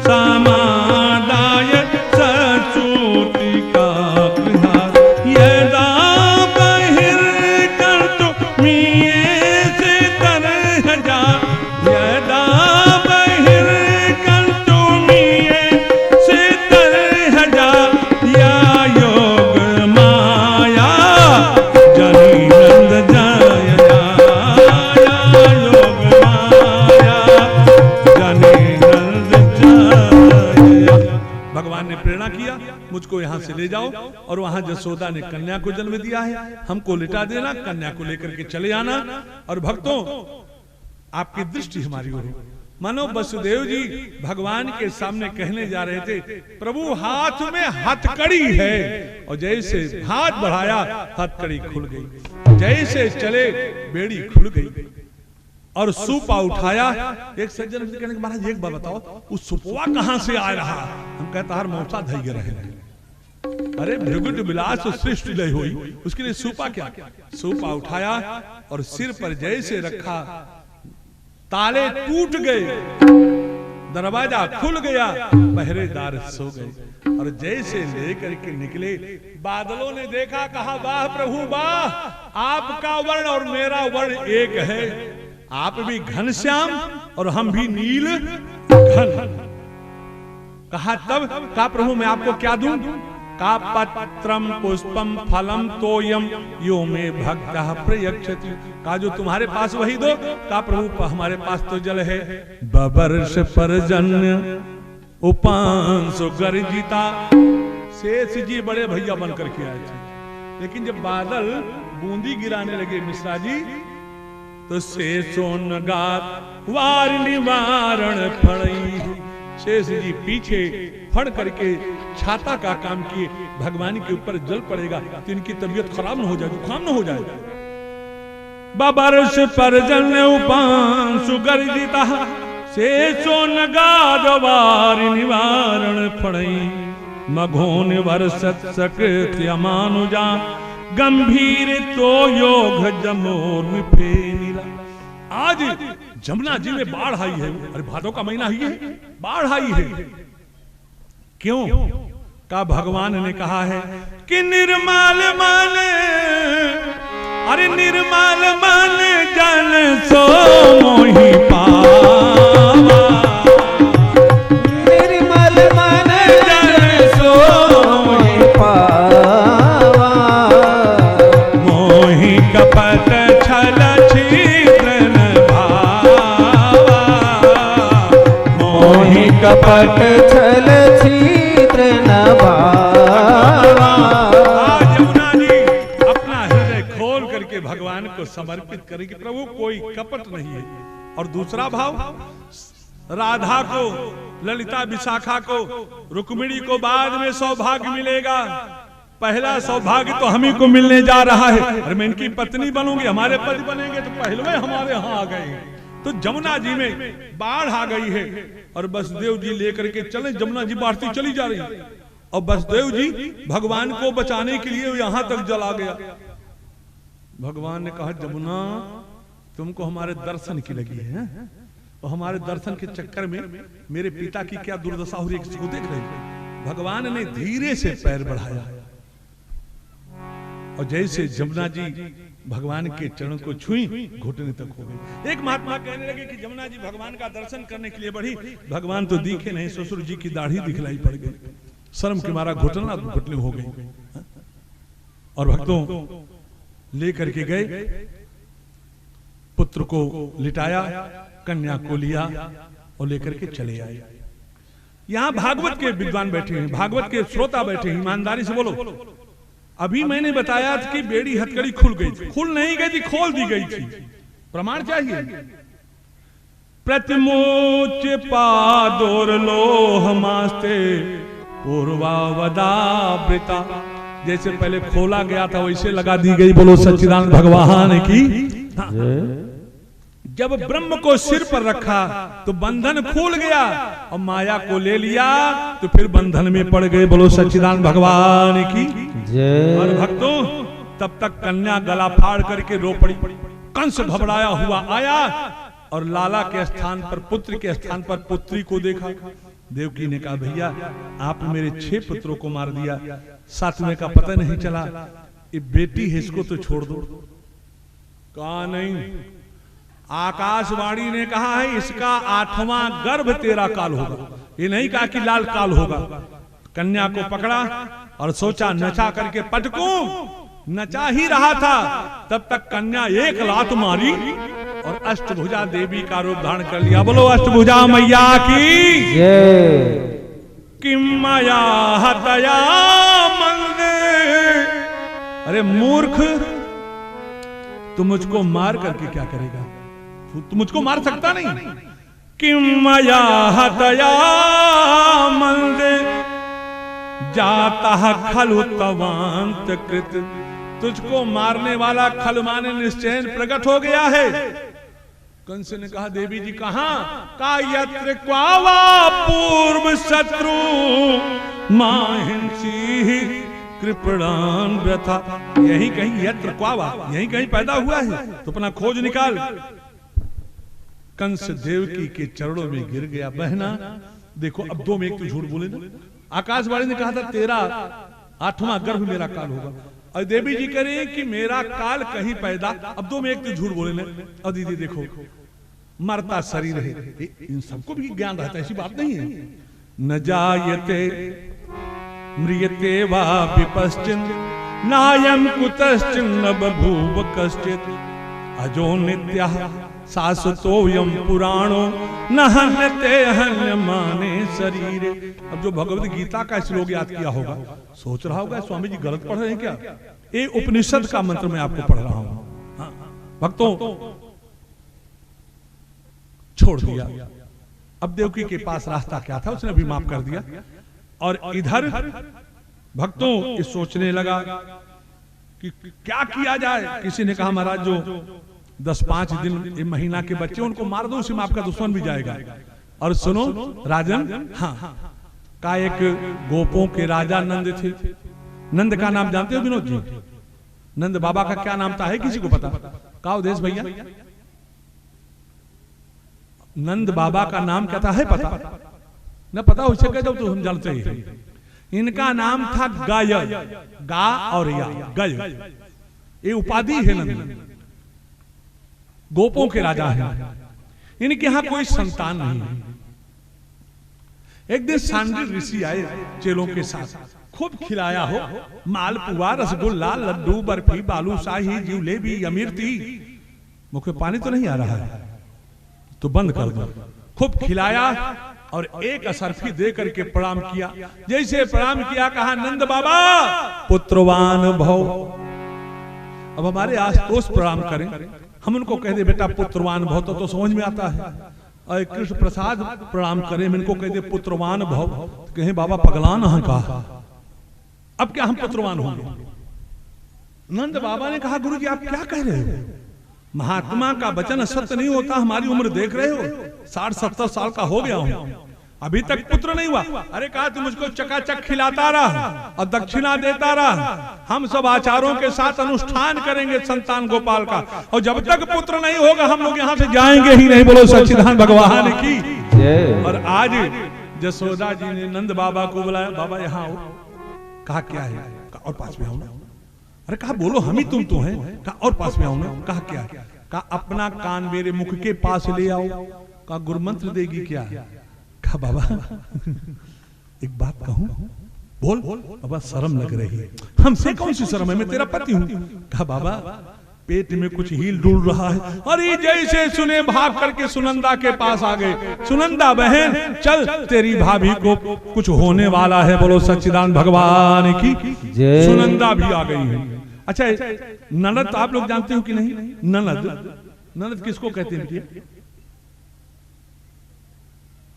समादाय ससूतिका गृहात्। यदा मुझको यहाँ से ले जाओ, और वहां जसोदा ने कन्या को जन्म दिया है, हमको लिटा देना, कन्या को लेकर के चले आना। और भक्तों आपकी दृष्टि हमारी ओर हो। मानो वसुदेव जी भगवान के सामने कहने जा रहे थे, प्रभु हाथ में हथकड़ी है, और जैसे हाथ बढ़ाया हथकड़ी खुल गई, जैसे चले बेड़ी खुल गई। और सूपा उठाया। एक सज्जन कहने के महाराज एक बात बताओ, उस सुपवा कहां से आ रहा? हम कहता हर मौसा धैर्य रहे। अरे भृगुट विलास तो सृष्टि लय हुई, उसके लिए सूपा क्या? सूपा उठाया और सिर पर जैसे रखा, ताले टूट गए, दरवाजा खुल गया, पहरेदार सो गए। और जैसे लेकर के निकले, बादलों ने देखा, कहा वाह प्रभु वाह, आपका वर्ण और मेरा वर्ण एक है, आप भी घनश्याम और हम भी नील घन। कहा तब, कहा प्रभु मैं आपको क्या दूं? का पत्रम पुष्पम फलम तोयम यो में भक्तः प्रयच्छति। का जो तुम्हारे पास वही दो। का प्रभु हमारे पास तो जल है। बबर्ष परजन्य उपांशु गर्जिता। शेष जी बड़े भैया बनकर के आए थे, लेकिन जब बादल बूंदी गिराने लगे मिश्रा जी, तो शेषो नगार वार निवारण फणई। शेष जी पीछे फड़ करके छाता का काम किए, भगवान के ऊपर जल पड़ेगा तो इनकी तबीयत खराब न हो जाए, जुकाम न हो जाए। बबरस पर जन उपांशु गर्जिता शेषो नगार वार निवारण फणई। मघोन वर्षत सकृत्य मानुजा गंभीर तो योग जमोर में फेनिला। आज जमुना जी में बाढ़ आई है। अरे भादों का महीना ही है, बाढ़ आई है। क्यों? का भगवान ने कहा है कि निर्मल मन, अरे निर्मल मन जन सो मोहि पावा। निर्मल मन जन सो मोहि पावा। मोहि कपट छल छिद्र न भावा। मोहि कपट छल छिद्र न भावा। यमुना जी अपना हृदय खोल करके भगवान को समर्पित करेंगे, प्रभु कोई कपट नहीं है। और दूसरा भाव, राधा को, ललिता विशाखा को, रुक्मिणी को बाद में सौभाग्य मिलेगा। पहला सौभाग्य तो हम ही को मिलने जा रहा है। अरे मैं इनकी पत्नी बनूंगी, हमारे पति बनेंगे तो पहले हमारे यहाँ आ गए। तो जमुना जी में बाढ़ आ गई है और बसदेव जी लेकर के चले, जमुना जी बढ़ती चली जा रही है और बसदेव जी भगवान को बचाने के लिए यहां तक जला गया। भगवान ने कहा जमुना तुमको हमारे दर्शन की लगी है और हमारे दर्शन के चक्कर में मेरे पिता की क्या दुर्दशा हो रही है, किसी को देख रहे। भगवान ने धीरे से पैर बढ़ाया और जैसे जमुना जी भगवान के चरणों को छुई, घुटने तक हो गई। एक महात्मा कहने लगे कि जमुना जी भगवान का दर्शन करने के लिए बढ़ी, भगवान तो दिखे नहीं, ससुर जी की दाढ़ी दिखलाई पड़ गई, शर्म के मारा घुटने हो गई। और भक्तों लेकर के गए, पुत्र को लिटाया, कन्या को लिया और लेकर के चले आए। यहां भागवत के विद्वान बैठे हैं, भागवत के श्रोता बैठे हैं, ईमानदारी से बोलो। अभी मैंने बताया था कि बेड़ी हथकड़ी खुल गई थी, खुल नहीं गई थी, खोल दी गई थी। प्रमाण चाहिए। प्रतिमोच पादोर लोह मास्ते पूर्वावदावृता। जैसे पहले खोला गया था वैसे लगा दी गई। बोलो सच्चिदानंद भगवान की। जब ब्रह्म को सिर पर रखा तो बंधन खुल गया और माया को ले लिया तो फिर बंधन में पड़ गए। बोलो सच्चिदानंद भगवान की। और भक्तों तब तक कन्या गला फाड़ करके रो पड़ी। कंस घबराया हुआ आया और लाला के स्थान पर, पुत्र के स्थान पर पुत्री को देखा। देवकी ने कहा भैया आपने मेरे 6 पुत्रों को मार दिया, 7वें का पता नहीं चला, ये बेटी है इसको तो छोड़ दो। कहा नहीं, आकाशवाणी ने कहा है इसका 8वां गर्भ तेरा काल होगा। ये नहीं कहा कि लाल काल होगा। कन्या को पकड़ा और सोचा नचा करके पटकूं। नचा ही रहा था तब तक कन्या एक लात मारी और अष्टभुजा देवी का रूप धारण कर लिया। बोलो अष्टभुजा मैया की जय। किम माया हतया मंदे। अरे मूर्ख, तू मुझको मार करके क्या करेगा? तू मुझको मार सकता नहीं। किम माया हतया मंदे जाता खलु तवांत कृत। तुझको मारने वाला खल माने निश्चय प्रकट हो गया है। कंस ने कहा देवी जी कहां? का यत्र क्वावा पूर्व शत्रु माहिंसी कृपणान व्यथा। यही कहीं यत्र क्वावा, यही कहीं पैदा हुआ है तो अपना खोज निकाल। कंस देवकी के चरणों में गिर गया। बहना देखो अब 2 में 1 तो झूठ बोले ना। आकाशवाणी ने कहा था तेरा 8वां गर्भ मेरा काल होगा और देवी जी कह रही है कि मेरा काल कहीं पैदा। अब 2 में 1 तो झूठ बोले ना। और दीदी देखो मरता शरीर है, इन सबको भी ज्ञान रहता है, ऐसी बात नहीं है। न जायते म्रियते वा विपश्चिन नायम कुतश्चिन न बभूव कश्चित अजो नित्यः शाश्वतोयम पुराणो न हन्यते हन्यमाने शरीरे। अब जो भगवद गीता का श्लोक याद किया होगा सोच रहा होगा स्वामी जी गलत पढ़ रहे हैं क्या? ये उपनिषद का मंत्र मैं आपको पढ़ रहा हूं। भक्तों छोड़ दिया। अब देवकी के पास रास्ता क्या था, उसने भी माफ कर दिया। और इधर भक्तों ये सोचने लगा कि क्या किया जाए। किसी ने कहा महाराज जो 10-5 दिन महीना के बच्चे उनको मार दो, उसी में आपका दुश्मन भी जाएगा। और सुनो राजन, हाँ का एक गोपों के राजा नंद थे। नंद का नाम जानते हो विनोद जी? नंद बाबा का क्या नाम था, है किसी को पता? का उदेश भैया, नंद बाबा का नाम क्या था, है पता? न पता हो सके जब तो हम जानते ही। इनका नाम था गाय, गा और या गय, ये उपाधि है नंद। गोपों के राजा हैं। इनके यहां कोई संतान नहीं है। एक दिन सांडिल ऋषि आए चेलों के साथ, खूब खिलाया हो, मालपुआ, रसगुल्ला, लड्डू, बर्फी, बालूशाही, जिलेबी, अमीरती। मुख में पानी तो नहीं आ रहा है तो बंद कर दो। खूब खिलाया और एक असरफी दे करके प्रणाम किया। जैसे प्रणाम किया कहा नंद बाबा पुत्रवान भव। अब हमारे आशुतोष प्रणाम करें, हम उनको कह दे बेटा पुत्रवान भव तो समझ में आता है। और कृष्ण प्रसाद प्रणाम करें, इनको कह दे पुत्रवान भव, तो कहें बाबा पगलान है कहा, अब क्या हम पुत्रवान होंगे? नंद बाबा ने कहा गुरु जी आप क्या कह रहे हो? महात्मा का वचन सत्य नहीं होता। हमारी उम्र देख रहे हो, 60-70 साल का हो गया हूं, अभी तक पुत्र नहीं हुआ। अरे कहा तू मुझको चकाचक खिलाता रहा और दक्षिणा देता रहा, हम सब आचारों के साथ अनुष्ठान करेंगे संतान गोपाल का, और जब तक पुत्र नहीं होगा हम लोग यहाँ से जाएंगे ही नहीं। बोलो सच्चिदानंद भगवान की। और आज जसोदा जी ने नंद बाबा को बुलाया, बाबा यहाँ आओ। कहा क्या है? कहा और पास में आओ ना। अरे कहा बोलो हम ही तुम तो हैं। कहा और पास में आओ ना। कहा क्या है? कहा अपना कान मेरे मुख के पास ले आओ। कहा गुरु मंत्र देगी क्या? कहा बाबा एक बात कहूं? बोल। बाबा शर्म लग रही है। हमसे कौन सी शर्म है, मैं तेरा पति हूं। कहा बाबा पेट में कुछ हील डुल रहा है। अरे जैसे सुने भाग करके सुनंदा के पास आ गए। सुनंदा बहन चल तेरी भाभी को कुछ होने वाला है। बोलो सच्चिदानंद भगवान की। सुनंदा भी आ गई है। अच्छा ननद आप लोग जानते हो कि नहीं? ननद किसको कहते हैं?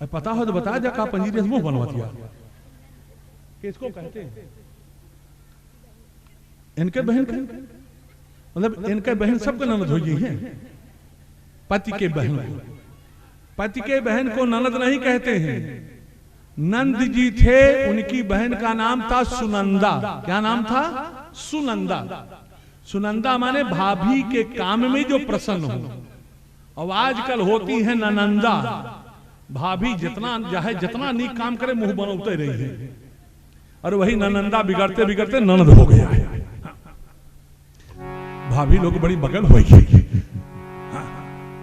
पता हो तो बता जा। का पंजीरी मुंह बनवा दिया। किसको कहते हैं? इनके बहन का, मतलब इनके बहन सबके ननद हो गई है। पति के बहन को, पति के बहन को ननद नहीं कहते हैं। नंद जी थे, उनकी बहन का नाम था सुनंदा। क्या नाम था? सुनंदा। सुनंदा माने भाभी के काम में जो प्रसन्न हो। और आजकल होती है ननंदा। भाभी जितना चाहे जितना नीक काम करे मुंह बनौते रही है। और वही ननंदा बिगड़ते बिगड़ते ननद हो गया है। भाभी लोग बड़ी बगल हो गई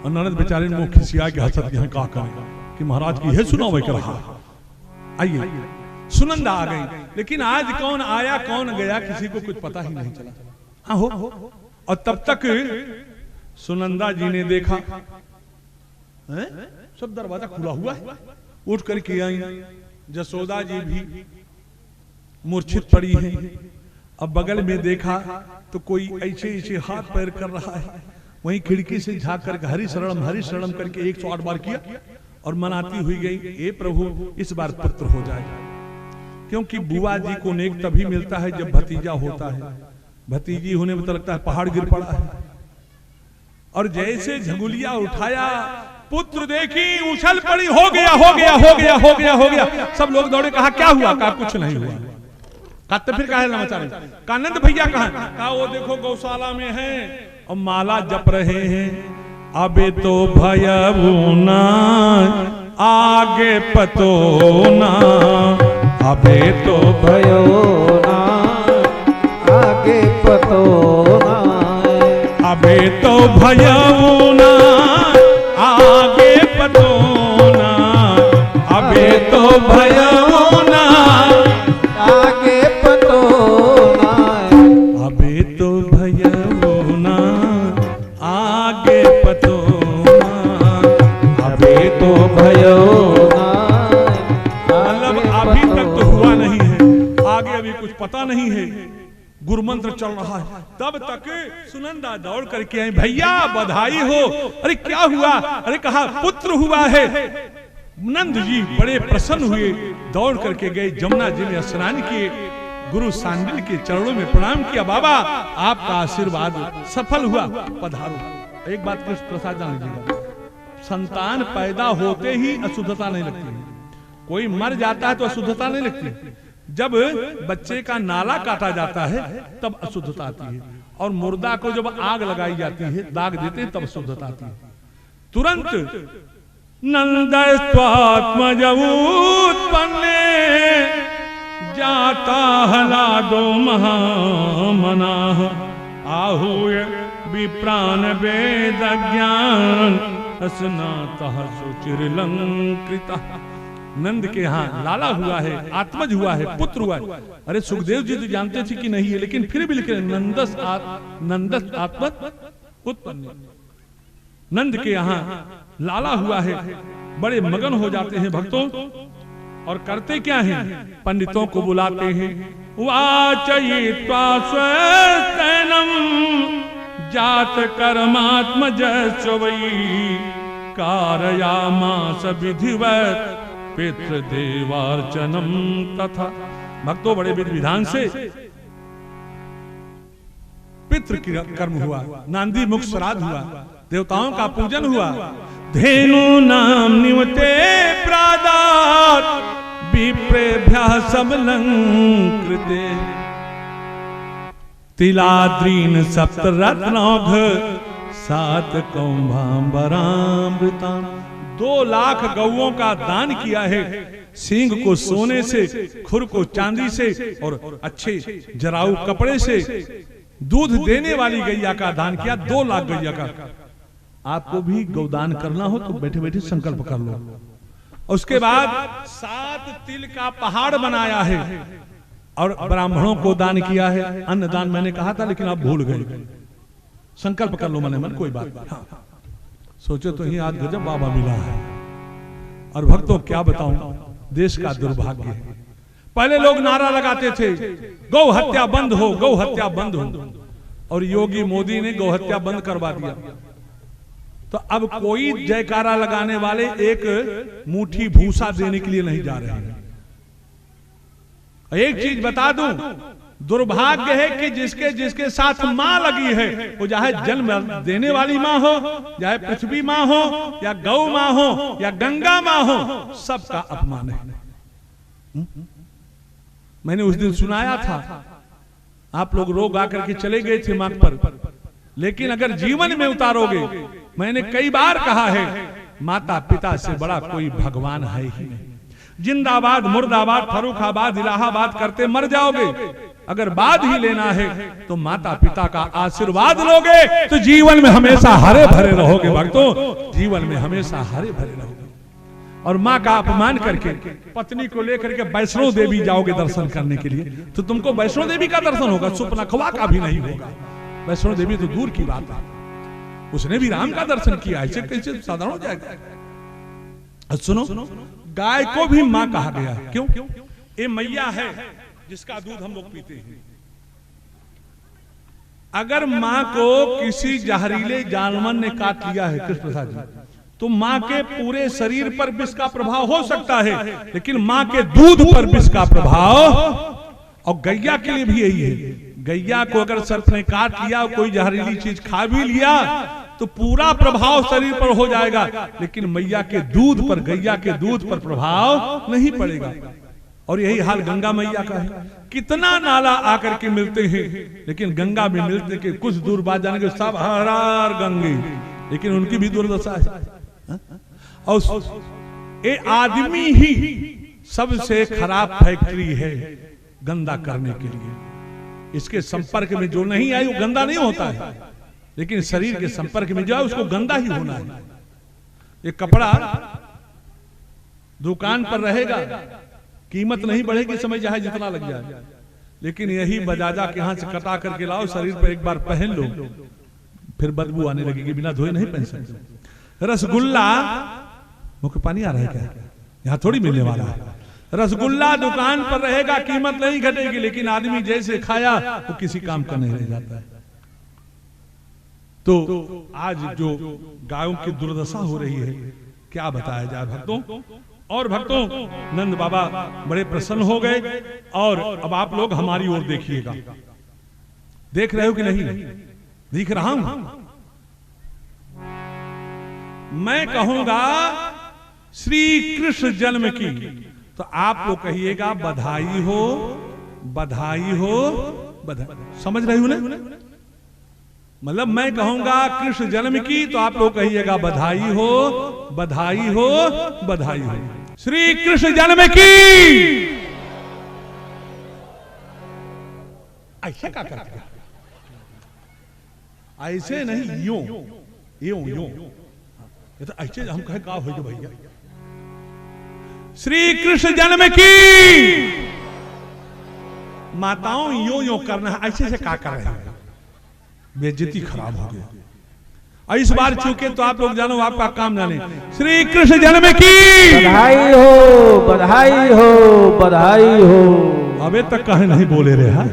और ननद बेचारे मुंह खिसिया के हंसत यहाँ का करें कि महाराज की है सुना वही रहा। आइए सुनंदा आ गई, लेकिन आज कौन आया कौन गया किसी को कुछ पता ही नहीं चला। हाँ हो। और तब तक सुनंदा जी ने देखा सब दरवाजा खुला हुआ है। उठ करके आई। जसोदा जी भी मूर्छित पड़ी है। अब बगल में देखा तो कोई ऐसे ऐसे हाथ पैर कर रहा है। वहीं खिड़की से झांक कर हरि शरणम करके 108 बार किया और मनाती हुई गई, ए प्रभु इस बार पुत्र हो जाए। क्योंकि बुआ जी को नेक तभी मिलता है जब भतीजा होता है। भतीजी होने में तो लगता है पहाड़ गिर पड़ा है। और जैसे झंगुलिया उठाया, पुत्र देखी उछल पड़ी, हो गया हो गया हो गया हो गया हो गया। सब लोग दौड़े। कहा क्या हुआ? कहा कुछ नहीं हुआ। कहा तो फिर काहे समाचार? कहा नंद भैया कहां? कहा वो देखो गौशाला में है और माला जप रहे हैं। अबे तो भयबुना आगे पतोना, अबे तो भयोना आगे पतोना, अबे तो भयबुना आगे पतोना, अबे तो भयबुना आगे पतोना, अबे तो भयबुना आगे पतोना, अबे तो भयोना। मतलब अभी तक तो हुआ नहीं है, आगे अभी कुछ पता नहीं है। गुरुमंत्र चल रहा है। तब तक सुनंदा दौड़ करके आई, भैया बधाई हो। अरे क्या हुआ? अरे कहा पुत्र हुआ है। नंद जी बड़े प्रसन्न हुए, दौड़ करके गए, जमुना जी में स्नान किए, गुरु सांडिल के चरणों में प्रणाम किया, बाबा आपका आशीर्वाद सफल हुआ, पधारो। एक बात कृष्ण प्रसाद जान लीजिएगा, संतान पैदा होते ही अशुद्धता नहीं लगती है। कोई मर जाता है तो अशुद्धता नहीं लगती, जब बच्चे का नाला काटा जाता है तब अशुद्धता आती है, और मुर्दा को जब आग लगाई जाती है, दाग देते हैं, तब अशुद्धता आती है। तुरंत नंदस्त्वात्मज उत्पन्ने जाता हलादो महामनाः आहूय विप्रान वेद ज्ञान स्नातः सुचिरलंकृतः। नंद के यहाँ लाला हुआ है, आत्मज हुआ है, पुत्र हुआ है। अरे सुखदेव जी तो जानते थे कि नहीं है, लेकिन फिर भी लिखे नंदस आत्मज उत्पन्न। नंद के यहाँ लाला हुआ है, बड़े मगन हो जाते हैं भक्तों, और करते क्या हैं, पंडितों को बुलाते हैं। वाचयित्वा स्वस्तनम जात कर्मात्मजस्य वै कारयामास विधिवत पितृदेवार्चनम तथा। भक्तों बड़े विधि विधान से पितृ कर्म हुआ, नांदी मुख श्राद्ध हुआ, देवताओं का पूजन हुआ। धेनु नाम निवते प्रादात विप्रेभ्यः सबलंकृते तिलाद्रीन सप्तरत्नौघ सात कौंभाम्बरामृता। 2 लाख गौओं का दान किया है, सींग को सोने से, खुर को चांदी से, और अच्छे जराऊ कपड़े से दूध देने वाली गैया का दान किया, 2 लाख गैया का। आपको भी गौदान करना हो तो बैठे बैठे संकल्प कर लो। उसके बाद 7 तिल का पहाड़ बनाया है और ब्राह्मणों को दान किया है। अन्न दान मैंने कहा था, लेकिन आप भूल गए। संकल्प कर लो मने मन, कोई बात नहीं। हाँ। सोचो तो ही आज गजब बाबा मिला है। और भक्तों क्या बताऊं, देश का दुर्भाग्य है। पहले लोग नारा लगाते थे गौ हत्या बंद हो, गौ हत्या बंद हो, और योगी मोदी ने गौ हत्या बंद करवा दिया। तो अब कोई जयकारा लगाने वाले एक मुट्ठी भूसा देने के लिए नहीं जा रहे हैं। एक चीज बता दूं, दुर्भाग्य है कि जिसके जिसके साथ मां लगी है, वो चाहे जन्म देने वाली मां हो, चाहे पृथ्वी मां हो, या गौ मां हो, या गंगा मां हो, सबका अपमान है। मैंने उस दिन सुनाया था, आप लोग रोग आकर के चले गए थे मार्ग पर, लेकिन अगर जीवन में उतारोगे, मैंने कई बार कहा है, माता पिता से बड़ा कोई भगवान है ही नहीं। जिंदाबाद मुर्दाबाद फर्रुखाबाद इलाहाबाद करते मर जाओगे। अगर बाद ही लेना है तो माता पिता का आशीर्वाद लोगे तो जीवन में हमेशा हरे भरे रहोगे। भक्तों जीवन में हमेशा हरे भरे रहोगे। और माँ का अपमान करके पत्नी को लेकर के वैष्णो देवी जाओगे दर्शन करने के लिए, तो तुमको वैष्णो देवी का दर्शन होगा, सुपनखवा का भी नहीं होगा। वैष्णो देवी तो दूर की बात है, उसने भी राम का दर्शन किया, ऐसे कैसे साधारण हो जाएगा। सुनो, गाय को भी मां कहा गया है। क्यों? ये मैया है जिसका दूध हम लोग पीते हैं। अगर मां को किसी जहरीले जानवर ने काट लिया है कृष्ण प्रसाद जी, तो मां के पूरे शरीर पर विष का प्रभाव हो सकता है, लेकिन मां के दूध पर विष का प्रभाव, और गैया के लिए भी यही है। गैया को अगर सर्प ने काट लिया, कोई जहरीली चीज खा भी लिया, तो पूरा प्रभाव शरीर पर हो जाएगा, लेकिन मैया के दूध पर, गैया के दूध पर प्रभाव नहीं पड़ेगा। और यही हाल गंगा मैया का है। कितना नाला आकर के मिलते हैं, लेकिन गंगा में मिलते के कुछ दूर बाद जाने के सब हर हर गंगे, लेकिन उनकी भी दुर्दशा है। और ये आदमी ही सबसे खराब फैक्ट्री है गंदा करने के लिए। इसके संपर्क में जो नहीं आए वो गंदा नहीं होता है, लेकिन शरीर के संपर्क में जो है उसको गंदा ही होना है। ये कपड़ा दुकान पर रहेगा, कीमत नहीं बढ़ेगी, समझ जाए जितना लग जाए, लेकिन यही बजाजा के यहां से कटा करके लाओ, शरीर पर एक बार पहन लो, फिर बदबू आने लगेगी, बिना धोए नहीं पहन सकते। रसगुल्ला, मुख पानी आ रहा है क्या? यहां थोड़ी मिलने वाला है। रसगुल्ला दुकान पर रहेगा, कीमत नहीं घटेगी, लेकिन आदमी जैसे खाया वो किसी काम का नहीं रह जाता है। तो आज जो गायों की दुर्दशा हो रही है, क्या बताया जाए भक्तों। और भक्तों, नंद बाबा बड़े प्रसन्न हो गए। और अब आप लोग हमारी ओर देखिएगा, देख रहे हो कि नहीं? दिख रहा हूं। मैं कहूंगा श्री कृष्ण जन्म की, तो आप लोग कहिएगा बधाई हो, बधाई हो, बधाई। समझ रहे हो ना? मतलब मैं कहूंगा कृष्ण जन्म की, तो आप लोग कहिएगा बधाई हो, बधाई हो, बधाई हो। श्री कृष्ण जन्म की। ऐसे क्या करते? ऐसे नहीं, यूं यूं यूं। ये तो ऐसे हम कहे का हो भैया। श्री कृष्ण जन्म की। माताओं यूं यूं करना है, ऐसे से क्या कर रहे हैं? बेइज्जती खराब हो गई। और इस बार चूके तो आप लोग जानो, आपका काम जाने। श्री कृष्ण जन्म की बधाई हो, बधाई हो, बधाई हो। अबे तक कहे नहीं बोले रे। हाँ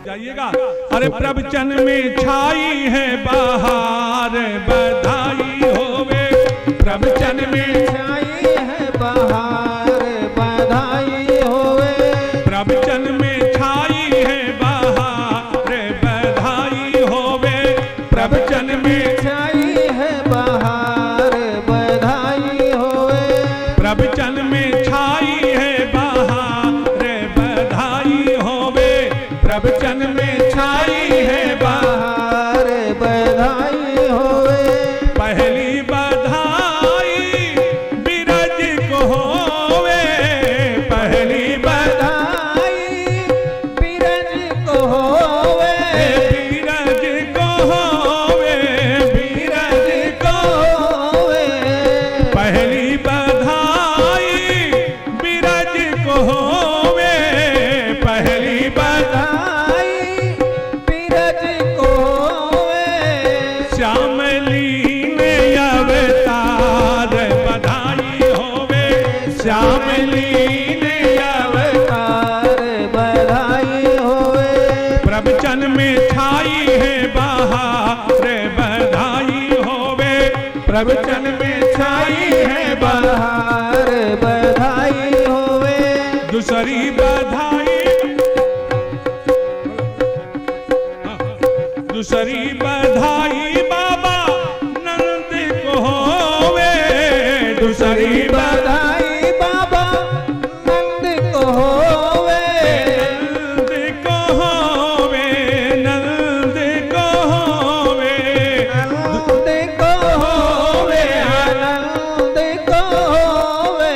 जाइएगा। अरे प्रवचन में छाई है बहार, बधाई होवे। प्रवचन में छाई है बहार, बधाई होवे। प्रवचन में छाई है बहार, बधाई होवे। प्रवचन में छाई है बहार, बधाई होवे। प्रवचन में छाई है बहार, बधाई होवे। प्रवचन में छाई है बहार, बधाई होवे। पहली बधाई बिरज को होवे। पहली बधाई बिरज को होवे। बिरज को होवे, बिरज को होवे। पहली बधाई बिरज को होवे। पहली बधाई बिरज को होवे। श्यामलीन अवतार, बधाई होवे। श्यामलीन अवतार, बधाई होवे। प्रवचन में छाई है बहार, बधाई होवे। प्रवचन में छाई है बहार। बहार, बधाई होवे। दूसरी बधाई, दूसरी बधाई बाबा नंद को होवे। दूसरी बधाई बाबा नंद को होवे। नंद को होवे, नंद को होवे। नंद को होवे, आनंद को होवे।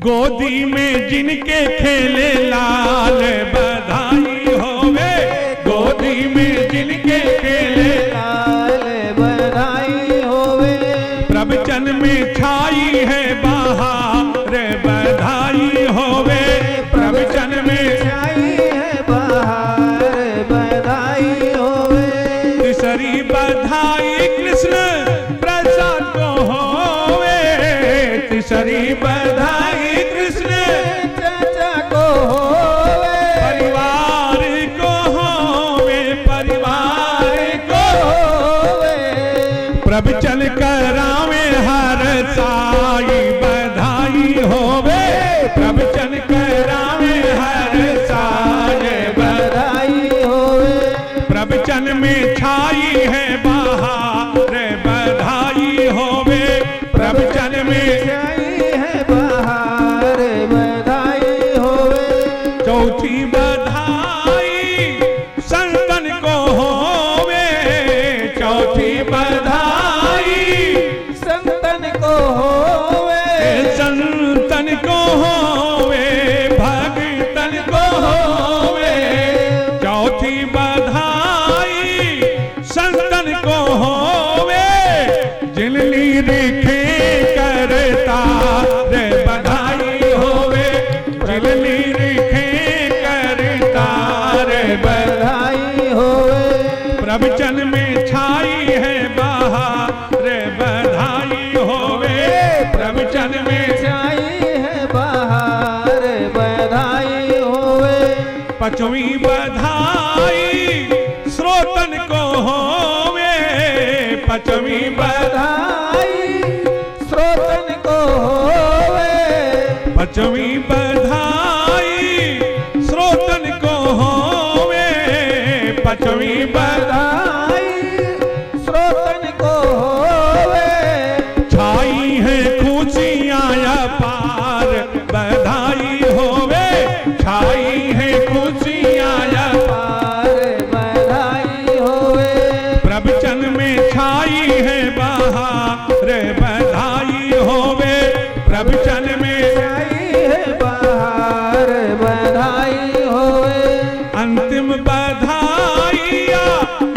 गोदी में जिनके खेले लाल, बधाई होवे। गोदी में जिनके खेले लाल, बधाई होवे। प्रवचन में छाई है बहार, बधाई होवे। प्रवचन में छाई है बहार, बधाई होवे। तीसरी बधाई कृष्ण प्रसाद को होवे। तीसरी बधाई कृष्ण चाचा को होवे। परिवार को होवे। परिवार को होवे। प्रवचन करावे हर साई, बधाई होवे। प्रवचन करावे हर साई, बधाई होवे। प्रवचन में छाई है बहार, बधाई होवे। प्रवचन में छाई है बहार, बधाई होवे। चौथी बधाई संतन को होवे। चौथी बधाई संतन को होवे। संतन को होवे, भगतन को होवे। चौथी बधाई संतन को होवे। जिनली रिखे करता रे, बधाई होवे। जिनली रिखे करता रे, बधाई होवे। प्रवचन में छाई है बहार, बधाई होवे। प्रवचन पचवीं बधाई श्रोतन को होवे, पचवीं बधाई श्रोतन को होवे, पचवीं बधाई श्रोतन को होवे, पचवीं बधाई श्रोतन को होवे, छाई है खुशियाँ अपार बधाई होवे, छाई है खुशियाँ पार बधाई होवे, प्रवचन में छाई है बहार बधाई होवे, प्रवचन में छाई है बहार बधाई होवे, अंतिम बधाइया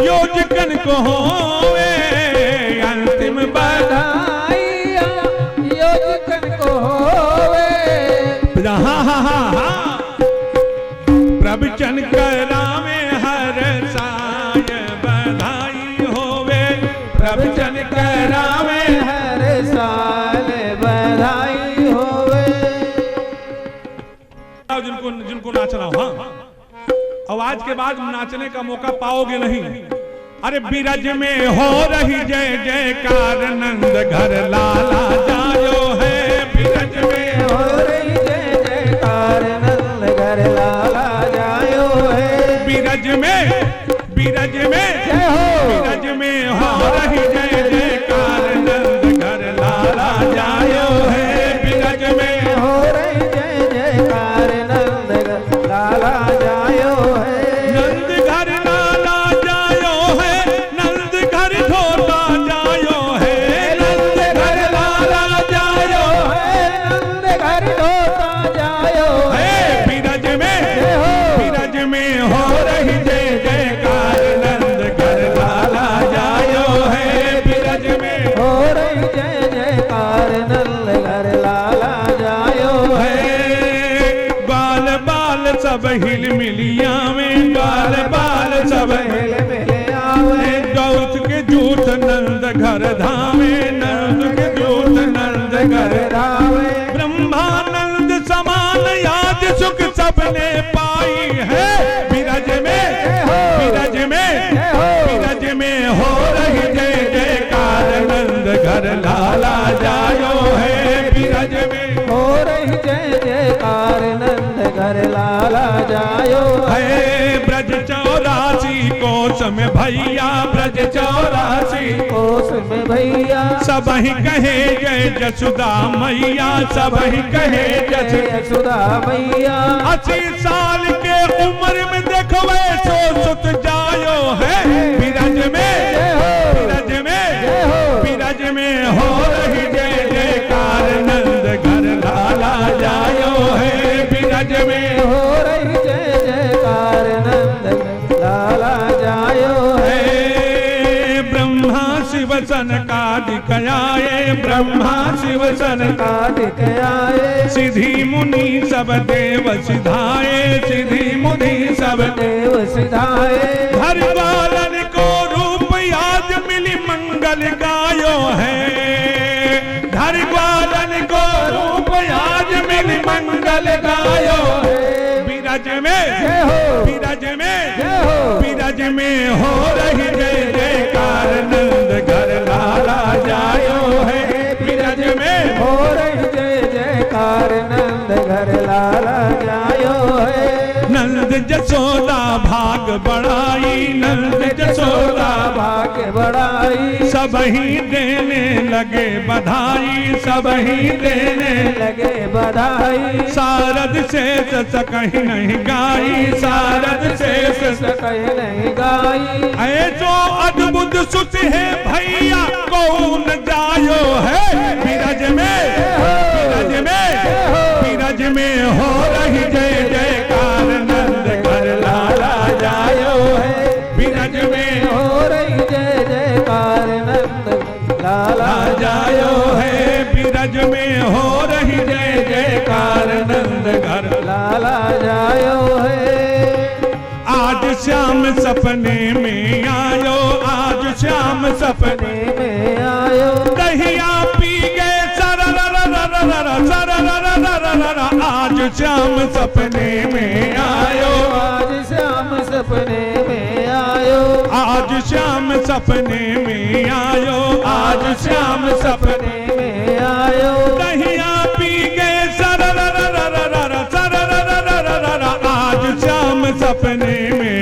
योजकन को होवे, अंतिम बधाई योजकन को होवे, प्रवचन करावे हर साय बधाई होवे, प्रवचन करावे हर साल बधाई होवे। जिनको जिनको नाचना हो, हाँ अब आज के बाद नाचने का मौका पाओगे नहीं। अरे बिरज में हो रही जय जयकार नंद घर लाला जायो है, बिरज में हो रही जय जयकार नंद घर लाला जायो है, बिरज में जय हो, बिरज में हो रही जय जयकार नंद घर लाला जायो है, बिरज में हो रही जय जयकार नंद घर लाला जायो है, नंद घर लाला जायो है, नंद घर ढोला जायो है, नंद घर लाला जायो है, नंद घर ढोता जायो है, बिरज में जय हो, बिरज में हो रही जय जयकार नंद घर लाला जायो है, बिरज में हो रही जय जयकार नंद घर लाला जायो है, बाल बाल सब हिल मिलिया में, बाल बाल सब हिल मिले आवे, गौत के जूठ नंद घर धामे, नंद के जूठ नंद घर रावे, ब्रह्मानंद समान याद सुख सबने पाई है, बिरज में बिरज में बिरज में हो रही जय जयकार नंद घर लाला जायो है, बिरज में हो रही जय जयकार नंद घर लाला जायो है, है ब्रज 84 कोस में भैया, ब्रज 84 कोस में भैया, सब ही कहे जय जसुदा मैया, सब ही कहे जस यशोदा मैया, 80 साल के उम्र में देखवे सो सुत जायो है, बिरज में बिरज में बिरज में हो रही जय जयकार नंद घर लाला जायो है, बिरज में हो रही जय जयकार नंद घर लाला जायो है, ब्रह्मा शिव सनकादिक आए, ब्रह्मा शिव सनका काटिक आए, सिद्धि मुनि सब देव सिधाए, सिद्धि मुनि सब देव सिधाए, हर बालन को रूप याद मिली मंगल गायो है, हर बालन को रूप याद मिली मंगल गायो है, बिरज में जय हो, बिरज में जय हो, बिरज में हो रही जय जयकार नंद घर लाला जायो है, बिरज में हो रही जय जयकार नंद घर लाला जायो है, नंद जसोदा भाग बढ़ाई, नंद जसोदा भाग्य बढ़ाई, सब ही देने लगे बधाई, सब ही देने लगे बधाई, सारद शेष कहीं नहीं गाई, सारद शेष कहीं नहीं गाई, ऐसो अद्भुत सुत है भैया कौन जायो है, बिरज में बिरज में बिरज में हो रही जय जयकार नंद घर लाला जायो है, बिरज में हो रही जय जयकार नंद लाला जायो है, बिरज में हो रही जय जयकार नंद घर लाला जायो है, आज श्याम सपने में आयो, आज श्याम सपने में आयो, दहिया पी गए सरर आज श्याम सपने में आयो, आज आज श्याम सपने में आयो, आज श्याम सपने में आयो। दहिया पी गए सरररररररर सररररररर, आज श्याम सपने में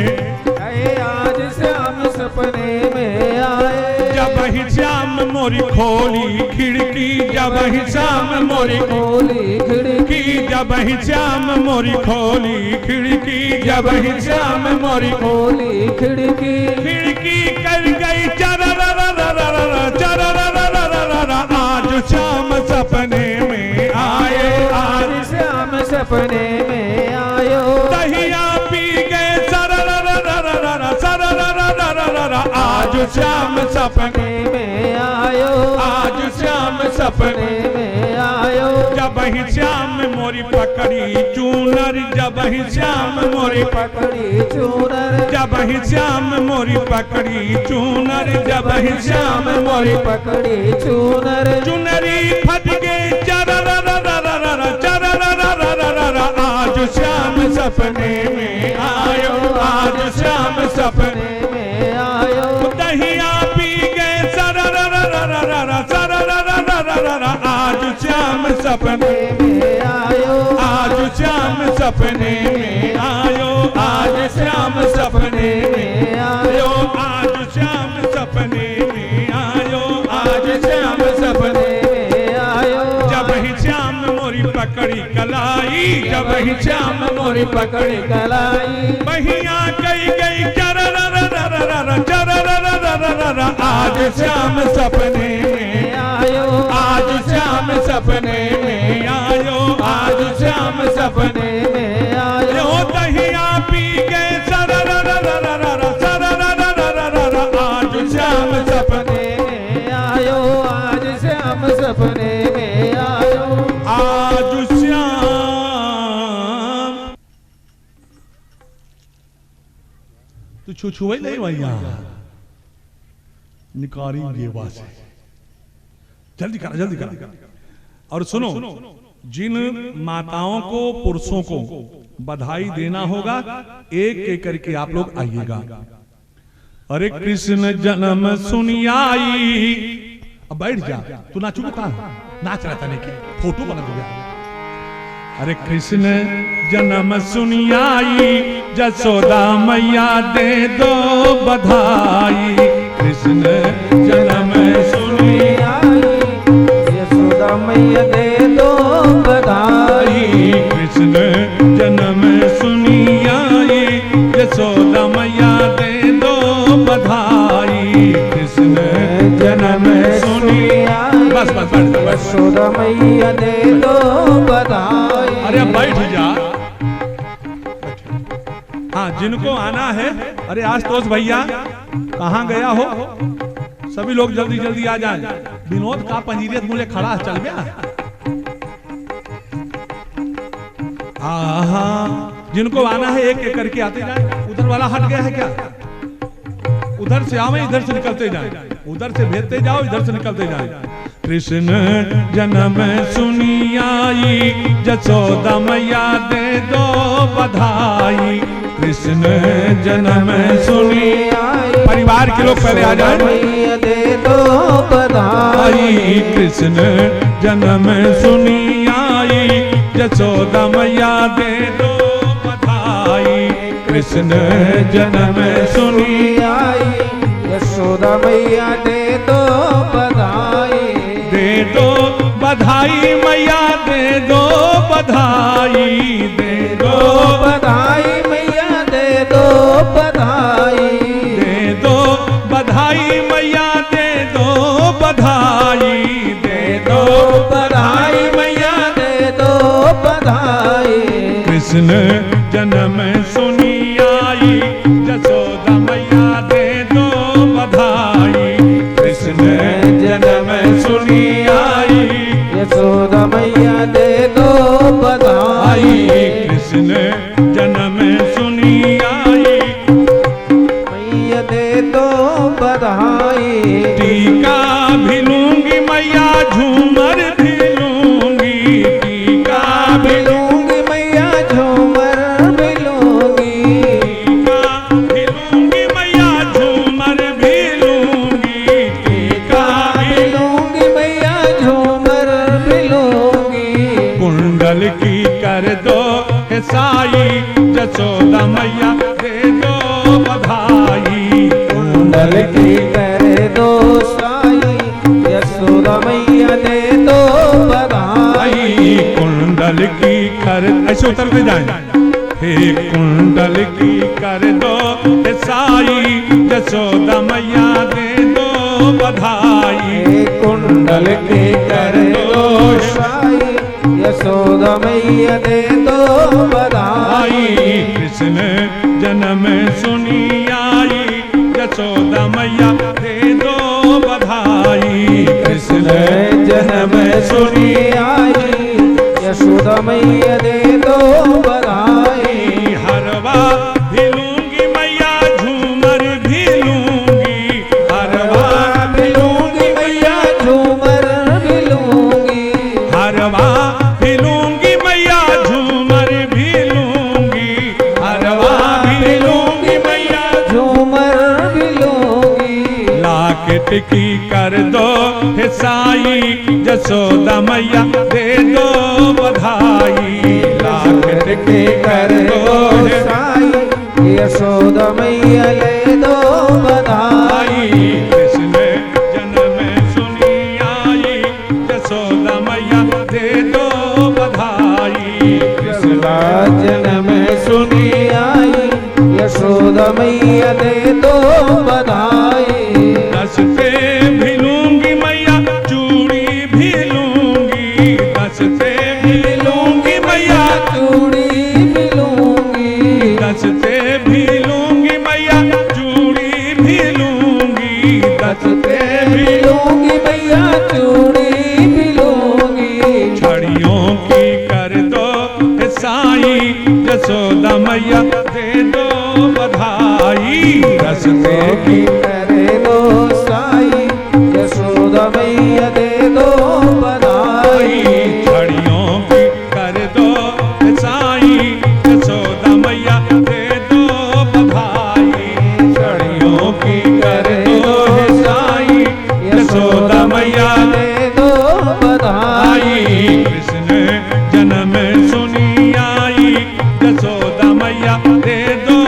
आए, आज श्याम सपने में आए। जब ही श्याम मोरी खोली खिड़की, जब ही श्याम मोरी खोली खिड़की, जब ही श्याम मोरी खोली खिड़की, जब ही श्याम मोरी खोली खिड़की, खिड़की कर गई चररररररर चररररररर, आज श्याम सपने में आए, आज श्याम सपने में आयो। दहिया पी गए सररररररर सररररररर, आज श्याम सपने में आयो, आज श्याम सपने में आयो। जब ही श्याम मोरी पकड़ी चूनर, जब ही श्याम मोरी पकड़ी चूनर, जब ही श्याम मोरी पकड़ी चूनर, जब ही श्याम मोरी पकड़ी चूनर, चुनरी फट गई चररररररर चररररररर, आज श्याम सपने में आयो, आज श्याम सपने में आयो। दहिया पी गए सररररररर सररररररर, आज श्याम सपने में आयो, आज श्याम सपने में आयो, आज श्याम सपने में आयो, आज श्याम सपने में आयो, आज श्याम सपने में आयो। जब ही श्याम मोरी पकड़ी कलाई, जब ही श्याम मोरी पकड़ी कलाई, बहिया गई गई चररररररर चररररररर, आज श्याम सपने में आयो, आज श्याम सपने में आयो, आज श्याम सपने में आयो। दहिया पी गए सररररररर सररररररर, आज श्याम सपने में आयो, आज श्याम सपने में आयो। आज श्याम तू छुछुए नहीं भैया निकारी ये से जल्दी करा जल्दी करा। और सुनो, जिन माताओं को पुरुषों को बधाई देना होगा एक एक करके आप लोग आइएगा। अरे कृष्ण जन्म सुनियाई, अब बैठ जा, तू नाचू का नाच रहा था नहीं कि फोटो बना दूंगा। अरे कृष्ण जन्म सुनियाई, जसोदा मैया दे दो बधाई। कृष्ण जन्म सुनियाई, यशोदा मैया दे दो बधाई। कृष्ण जन्म सुनियाई, यशोदा मैया दे दो बधाई। कृष्ण जन्म सुनियाई, बस बस बस, यशोदा मैया दे दो बधाई। अरे अब बैठ जा। हाँ, जिनको आना है, अरे आशुतोष भैया कहाँ गया हो, सभी लोग जल्दी जल्दी आ जाएं। विनोद का पंजीरियत मूल्य खड़ा चल गया। हाँ, जिनको आना है एक एक करके आते जाए। उधर वाला हट गया है क्या? उधर से आवे, इधर से निकलते जाए, उधर से भेजते जाओ, इधर से निकलते जाए। कृष्ण जन्म सुनियाई, जसोदा मैया दे दो बधाई। कृष्ण जन्म सुनियाई, परिवार के लोग पहले आ जाए। मैया दे दो बधाई। कृष्ण जन्म सुनियाई, जसोदा मैया दे दो बधाई। कृष्ण जन्म सुनियाई, यशोदा मैया दे दो बधाई। दे दो बधाई मैया दे दो बधाई, दे दो बधाई मैया दे दो बधाई। दे दो बधाई मैया दे दो बधाई, दे दो बधाई मैया दे दो बधाई। कृष्ण जन्म सुनियाई, जसोदा मैया दे दो बधाई। कृष्ण जन्म सुनियाई, यशोदा मैया दे दो बधाई। कृष्ण जन्म सुनियाई, मैया दे दो बधाई। टीका भी लूंगी मैया, झूमर भी लूंगी, टीका भी लूंगी मैया, झूमर भी लूंगी। टीका भी लूंगी मैया, झूमर कुंडल की कर दो साई, यशोदा मैया दे दो बधाई। कुंडल की कर, ऐसे उतरते जाए। हे कुंडल की कर दो साई, यशोदा मैया दे दो बधाई। कुंडल की कर दो साई, यशोदा मैया दे दो बधाई। कृष्ण जन्म सुनी आई, यशोदा मैया दे दो बधाई। कृष्ण जन्म सुनी आई, यशोदा मैया दे दो बधाई। हरवा भी लूंगी मैया, झूमर भी लूंगी। हरवा भी लूंगी मैया, झूमर भी लूंगी। हरवा भी लूंगी मैया, झूमर भी लूंगी। हरवा भी लूंगी मैया, झूमर भी लूंगी। लाकेट की कर दो हे साई, यशोदा मैया दे दो बधाई। लाकेट की कर दो हे साई, यशोदा मैया ले दो बधाई। कृष्ण जन्म सुनी आई, यशोदा मैया दे दो बधाई। कृष्ण जन्म सुनी आई, यशोदा मैया दे दो बधाई। दसते भी लूंगी मैया, चूड़ी भी लूंगी। दसते भी लूंगी मैया, चूड़ी भी लूंगी। दसते भी लूंगी मैया, चूड़ी भी लूंगी। दसते भी लूंगी मैया, चूड़ी भी लूंगी। छड़ियों की कर दो हे साई, यशोदा मैया दे दो बधाई। रस्ते की करे दो साई, यशोदा मैया दे दो बधाई। छड़ियों की कर दो हे साई, यशोदा मैया दे दो बधाई। छड़ियों की कर दो हे साई, यशोदा मैया दे दो बधाई। कृष्ण जन्म सुनी आई, यशोदा मैया दे दो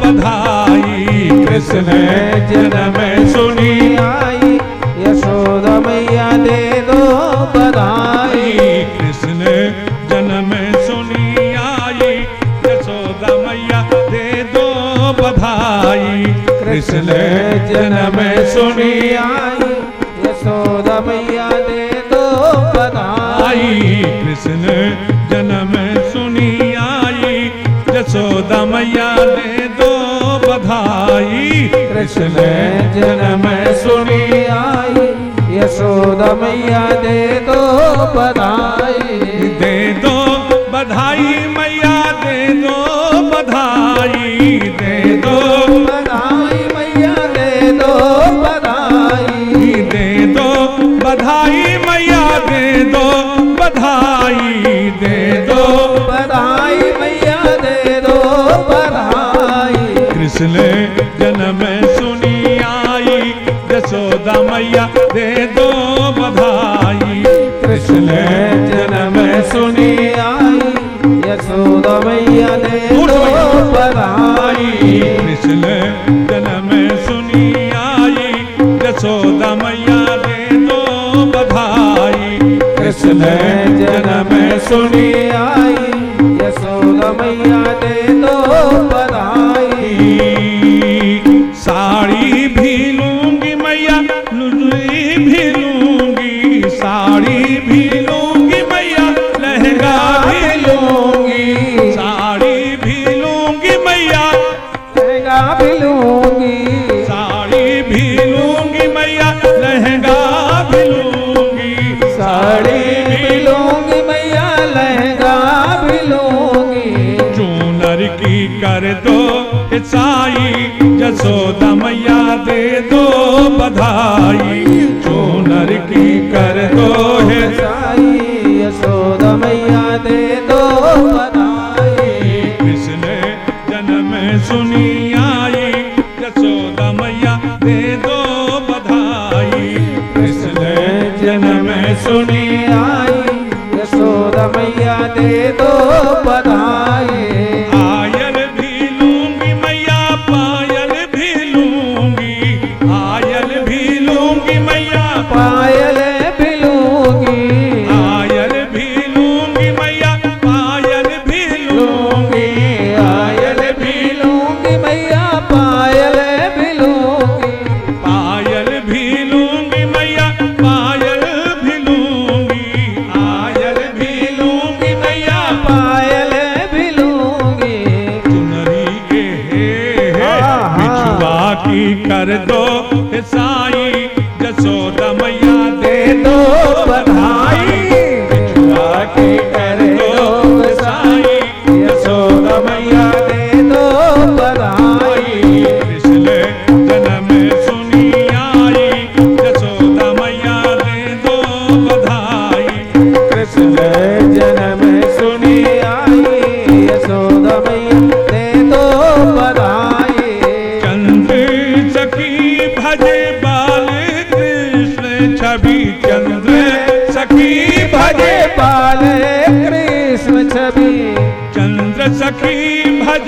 बधाई। कृष्ण जन्म सुनी आई, यशोदा मैया दे दो बधाई। कृष्ण जन्म सुनी आई, यशोदा मैया दे दो बधाई। कृष्ण जन्म सुनी आई, यशोदा मैया दे दो बधाई। कृष्ण जन्म सुनी आई, यशोदा मैया दे दो बधाई। कृष्ण जन्म सुनी आई, यशोदा मैया दे दो बधाई। दे दो बधाई मैया, दे दो बधाई। दे दो बधाई मैया दे दो बधाई। दे दो बधाई मैया, दे दो बधाई। दे दो बधाई मैया दे दो बधाई। कृष्ण जन्म सुनी आई, यशोदा मैया दे दो बधाई। कृष्ण जन्म सुनी आई, यशोदा मैया दे दो बधाई। कृष्ण जन्म सुनी आई, यशोदा मैया दे दो बधाई। कृष्ण जन्म सुनी आई, यशोदा मैया दे दो बधाई। साड़ी भी लूंगी मैया, लुगड़ी भी लूंगी। साड़ी भी लूंगी मैया, लहंगा भी लूंगी। साड़ी भी लूंगी मैया, लहंगा भी लूंगी। साड़ी भी लूंगी मैया, लहंगा भी लूंगी। साड़ी भी लूंगी मैया, लहंगा भी लूंगी। चूनर की कर दो हे साई, यशोदा मैया दे दो बधाई। चूनर की कर दो हे साई, यशोदा मैया दे दो बधाई। कृष्ण जन्म सुनी आई, यशोदा मैया दे दो बधाई। कृष्ण जन्म सुनी आई, यशोदा मैया दे दो बधाई। आयल भी लूंगी मैया, पायल भी लूंगी। लूंगी, पायल भी लूंगी मैया, पायल भी लूंगी, आयल भी लूंगी मैया, पायल भी लूंगी। चुनरी के बिछुआ की कर दो साई, जसोदा मैया दे दो बधाई। बिछुआ की कर दो साई, यशोदा मैया दे दो बधाई। पिछले जन्म सुनी आई, जसोदा मैया दे दो बधाई। कृष्ण जन्म सुनी आई, यशोदा मैया दे दो बधाई। चंद्र सखी भजे बाल कृष्ण छवि, चंद्र सखी भजे बाल कृष्ण छवि, चंद्र सखी भज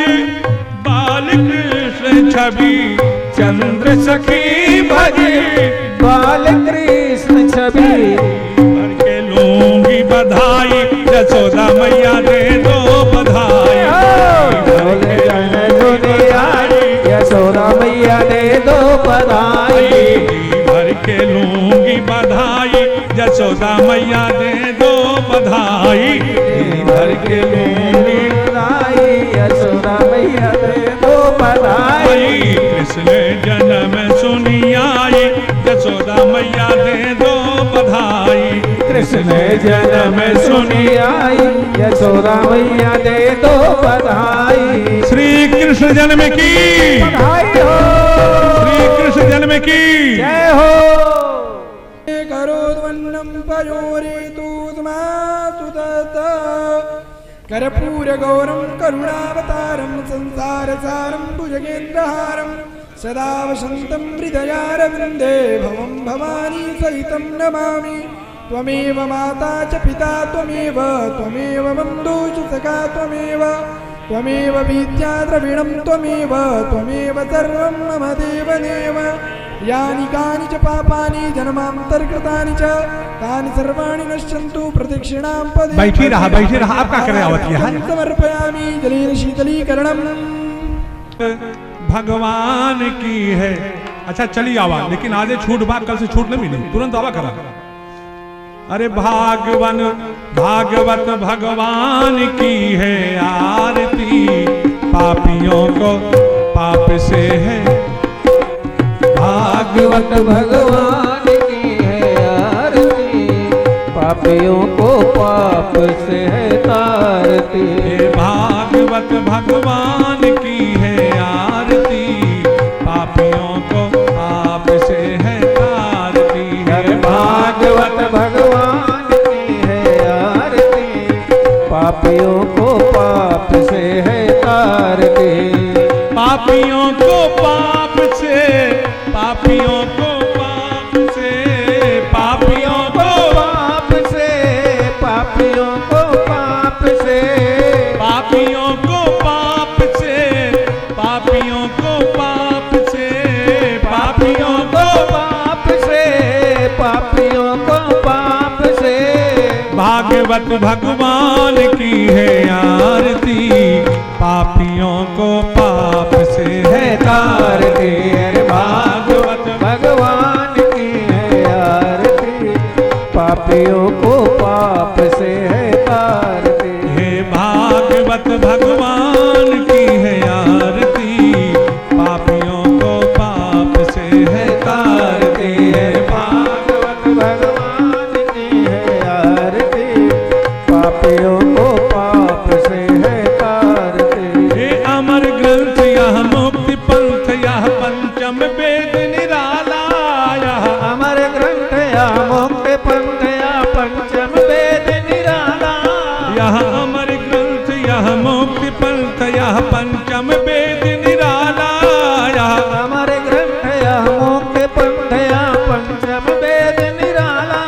बाल कृष्ण छवि, चंद्र सखी भजे बाल कृष्ण छवि। भर के लूंगी बधाई, जसोदा मैया दे दो बधाई। बोल जन सुनी आई, यशोदा मैया दे दो बधाई। भर के लूंगी बधाई, जसोदा मैया दे दो बधाई। भर के लूंगी बधाई, यशोदा मैया दे दो बधाई। कृष्ण जन्म सुनी आई, जसोदा मैया दे दो बधाई। कृष्ण जन्म सुनी आई, यशोदा मैया दे दो बधाई। श्री कृष्ण जन्म की, बधाई हो, श्री कृष्ण जन्म की जय हो। करोद्वन्नं पयोरेतुस्मासुतत कर्पूरगौरं करुणावतारं संसारसारं भुजगेन्द्रहारं सदा वसन्तं हृदयारविन्दे भवं भवानी सहितं नमामि। त्वमेव माता च पिता त्वमेव, त्वमेव बन्धु च सखा त्वमेव, त्वमेव विद्या द्रविणं त्वमेव, त्वमेव सर्वं मम देवदेव। यानि कानि च पापानि जन्मान्तर्कृतानि च तानि सर्वाणि नश्यन्तु प्रदक्षिणां पदे। बैठी रहा, बैठी रहा, आप क्या कर रहे हैं आवत यहाँ? समर्पयामि जलेन शीतलीकरणम्। भगवान की है। अच्छा चली आवा, लेकिन आजे छूट बात कल से छूट नहीं मिली, तुरंत आवा करा। अरे भागवन भागवत भगवान की है आरती, पापियों को पाप से है। भागवत भगवान की है आरती, पापियों को पाप से है तारती। भागवत भगवान की है आरती, पापियों को पाप से है तारती। भागवत भगवान की है आरती, पापियों को पाप से है तारती। पापियों को पाप से, पापियों को पाप से, पापियों को पाप से, पापियों को पाप से, पापियों को पाप से, पापियों को पाप से, पापियों को पाप से, पापियों को पाप से। भागवत भगवान की है आरती, पापियों को पाप से है तारती। अरे भागवत भगवान की है आरती, पापियों को पाप से है तारती। हे भागवत भगवान की है आरती, पापियों को पाप से है तारती। भागवत भगवान की है आरती, पापियों को पाप से है तारती। हे अमर ग्रंथ यह मुक्ति पंथ, यह पंचम वेद निराला। यह अमर ग्रंथ या मुक्ति पंथ या पंचम वेद निराला। यह अमर ग्रंथ यह मुक्ति पंथ, यह पंचम वेद निराला। यह अमर ग्रंथ या मुक्ति पंथ या पंचम वेद निराला।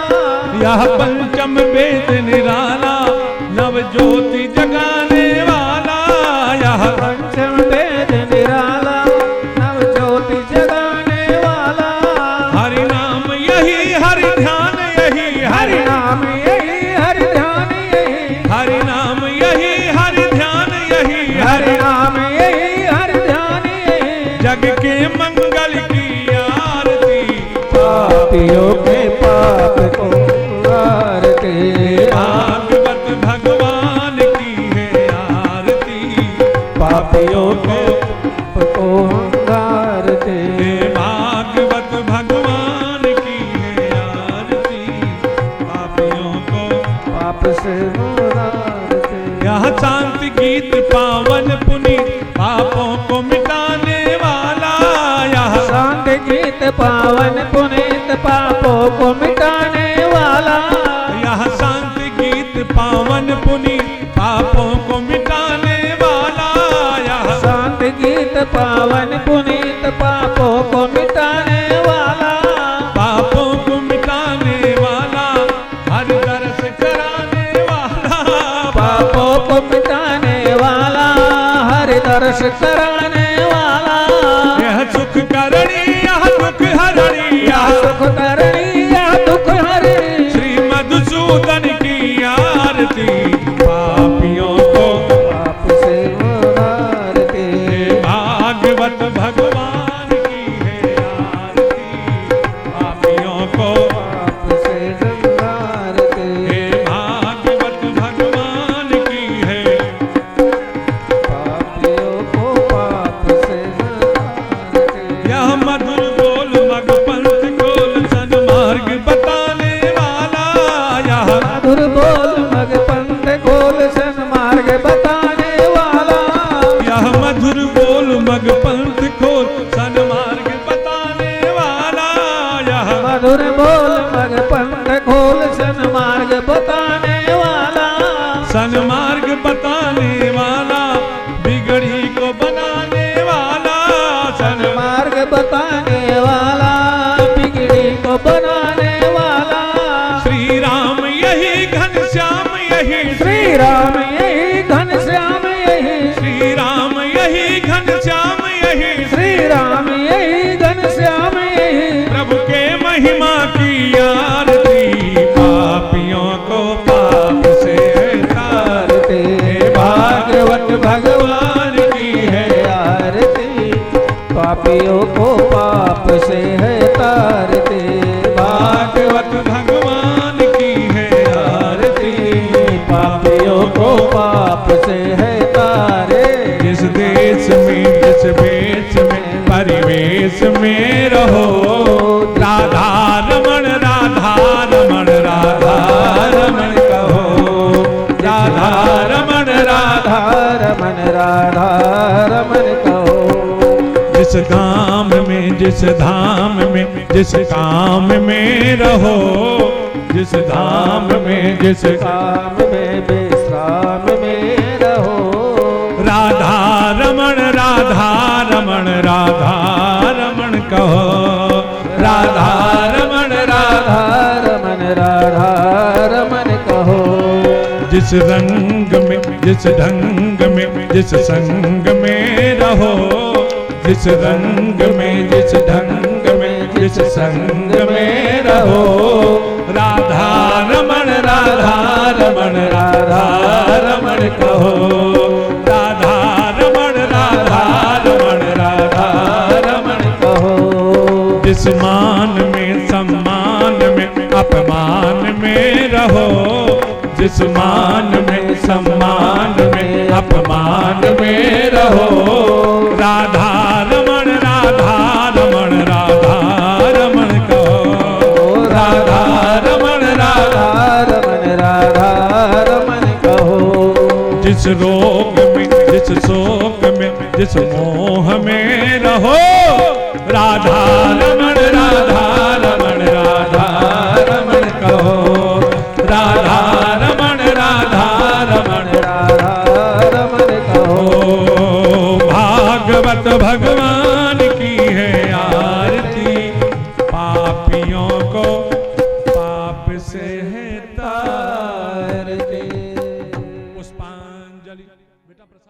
यह पंचम वेद निराला, नव ज्योति जगाने वाला। यह पंचम वेद निराला, नव ज्योति जगाने वाला। हरि नाम यही, हरि ध्यान यही, हरि नाम यही, हरि ध्यान यही, हरि नाम यही, हरि ध्यान यही, हरि नाम यही, हरि ध्यान यही। जग के मंगल की पापियों के पाप को आरती। भागवत भगवान की है आरती, पापियों के पाप को आरती। भागवत भगवान की है आरती, पापियों को पाप से आरती। यह शांति गीत पावन पुनीत पापों को मिटाने वाला, यह शांति गीत पावन पुनीत पापों को मिटाने वाला। यह शांति गीत पावन पुनीत पापों को मिटाने वाला, यह शांति गीत पावन पुनीत पापों को मिटाने वाला। पापों को मिटाने वाला, हर दर्श कराने वाला, पापों को मिटाने वाला, हरि दर्श कराने वाला। यह सुख करणी यह दुख हरणी, यह सुख करणी यह दुख हरणी। श्री मधुसूदन की आरती, पापियों को पाप से आरती। भागवत भगवान की है आरती, पापियों को पाप से आरती। भागवत भगवान की है, पापियों को पाप से आरती। यह मधुर बोल मग पंथ गोल सन्मार्ग बताने वाला, यह मधुर बोल मग पंथ गोल सन्मार्ग बताने वाला। यह मधुर बोल मग पंथ खोल सन्मार्ग बताने वाला, यह मधुर बोल मग पंथ खोल सन्मार्ग बताने वाला। सन्मार्ग बताने वाला, बिगड़ी को बनाने वाला, सन्मार्ग बताने वाला, बिगड़ी को बनाने वाला। श्री राम यही घनश्याम यही, श्री राम यही घनश्याम यही। श्री राम यही घनश्याम यही, श्री राम यही घनश्याम यही। प्रभु के महिमा की आरती, पापियों को पाप से आरती। भागवत भगवान की है आरती, पापियों को पाप से है तारती। भागवत भगवान की है आरती, पापियों को पाप से है तारे। जिस देश में जिस वेश में परिवेश में रहो, राधा रमण राधा रमण राधा रमण कहो, राधा रमण राधा रमन राधा रमन कहो। जिस गाम में जिस धाम में जिस काम में रहो, जिस धाम में जिस काम में विश्राम में रहो। राधा रमण राधा रमण राधा रमण कहो, राधा रमण राधा रमन राधा रमन कहो। जिस रंग में जिस ढंग में जिस संग में रहो, जिस रंग में जिस ढंग में जिस संग में रहो, राधा रमण राधा रमण राधा रमण कहो, राधा रमण राधा रमण राधा रमण कहो। जिस मान में सम्मान में अपमान में रहो, जिस मान में सम्मान में अपमान में रहो, राधा रमण राधा रमण राधा रमण कहो, राधा रमण राधा रमन राधा रमन कहो। जिस रोग में जिस शोक में जिस मोह में रहो, राधा रमण राधा रमण राधा रमण कहो, राधा रमण राधा रमण राधा रमन कहो। भागवत भगवान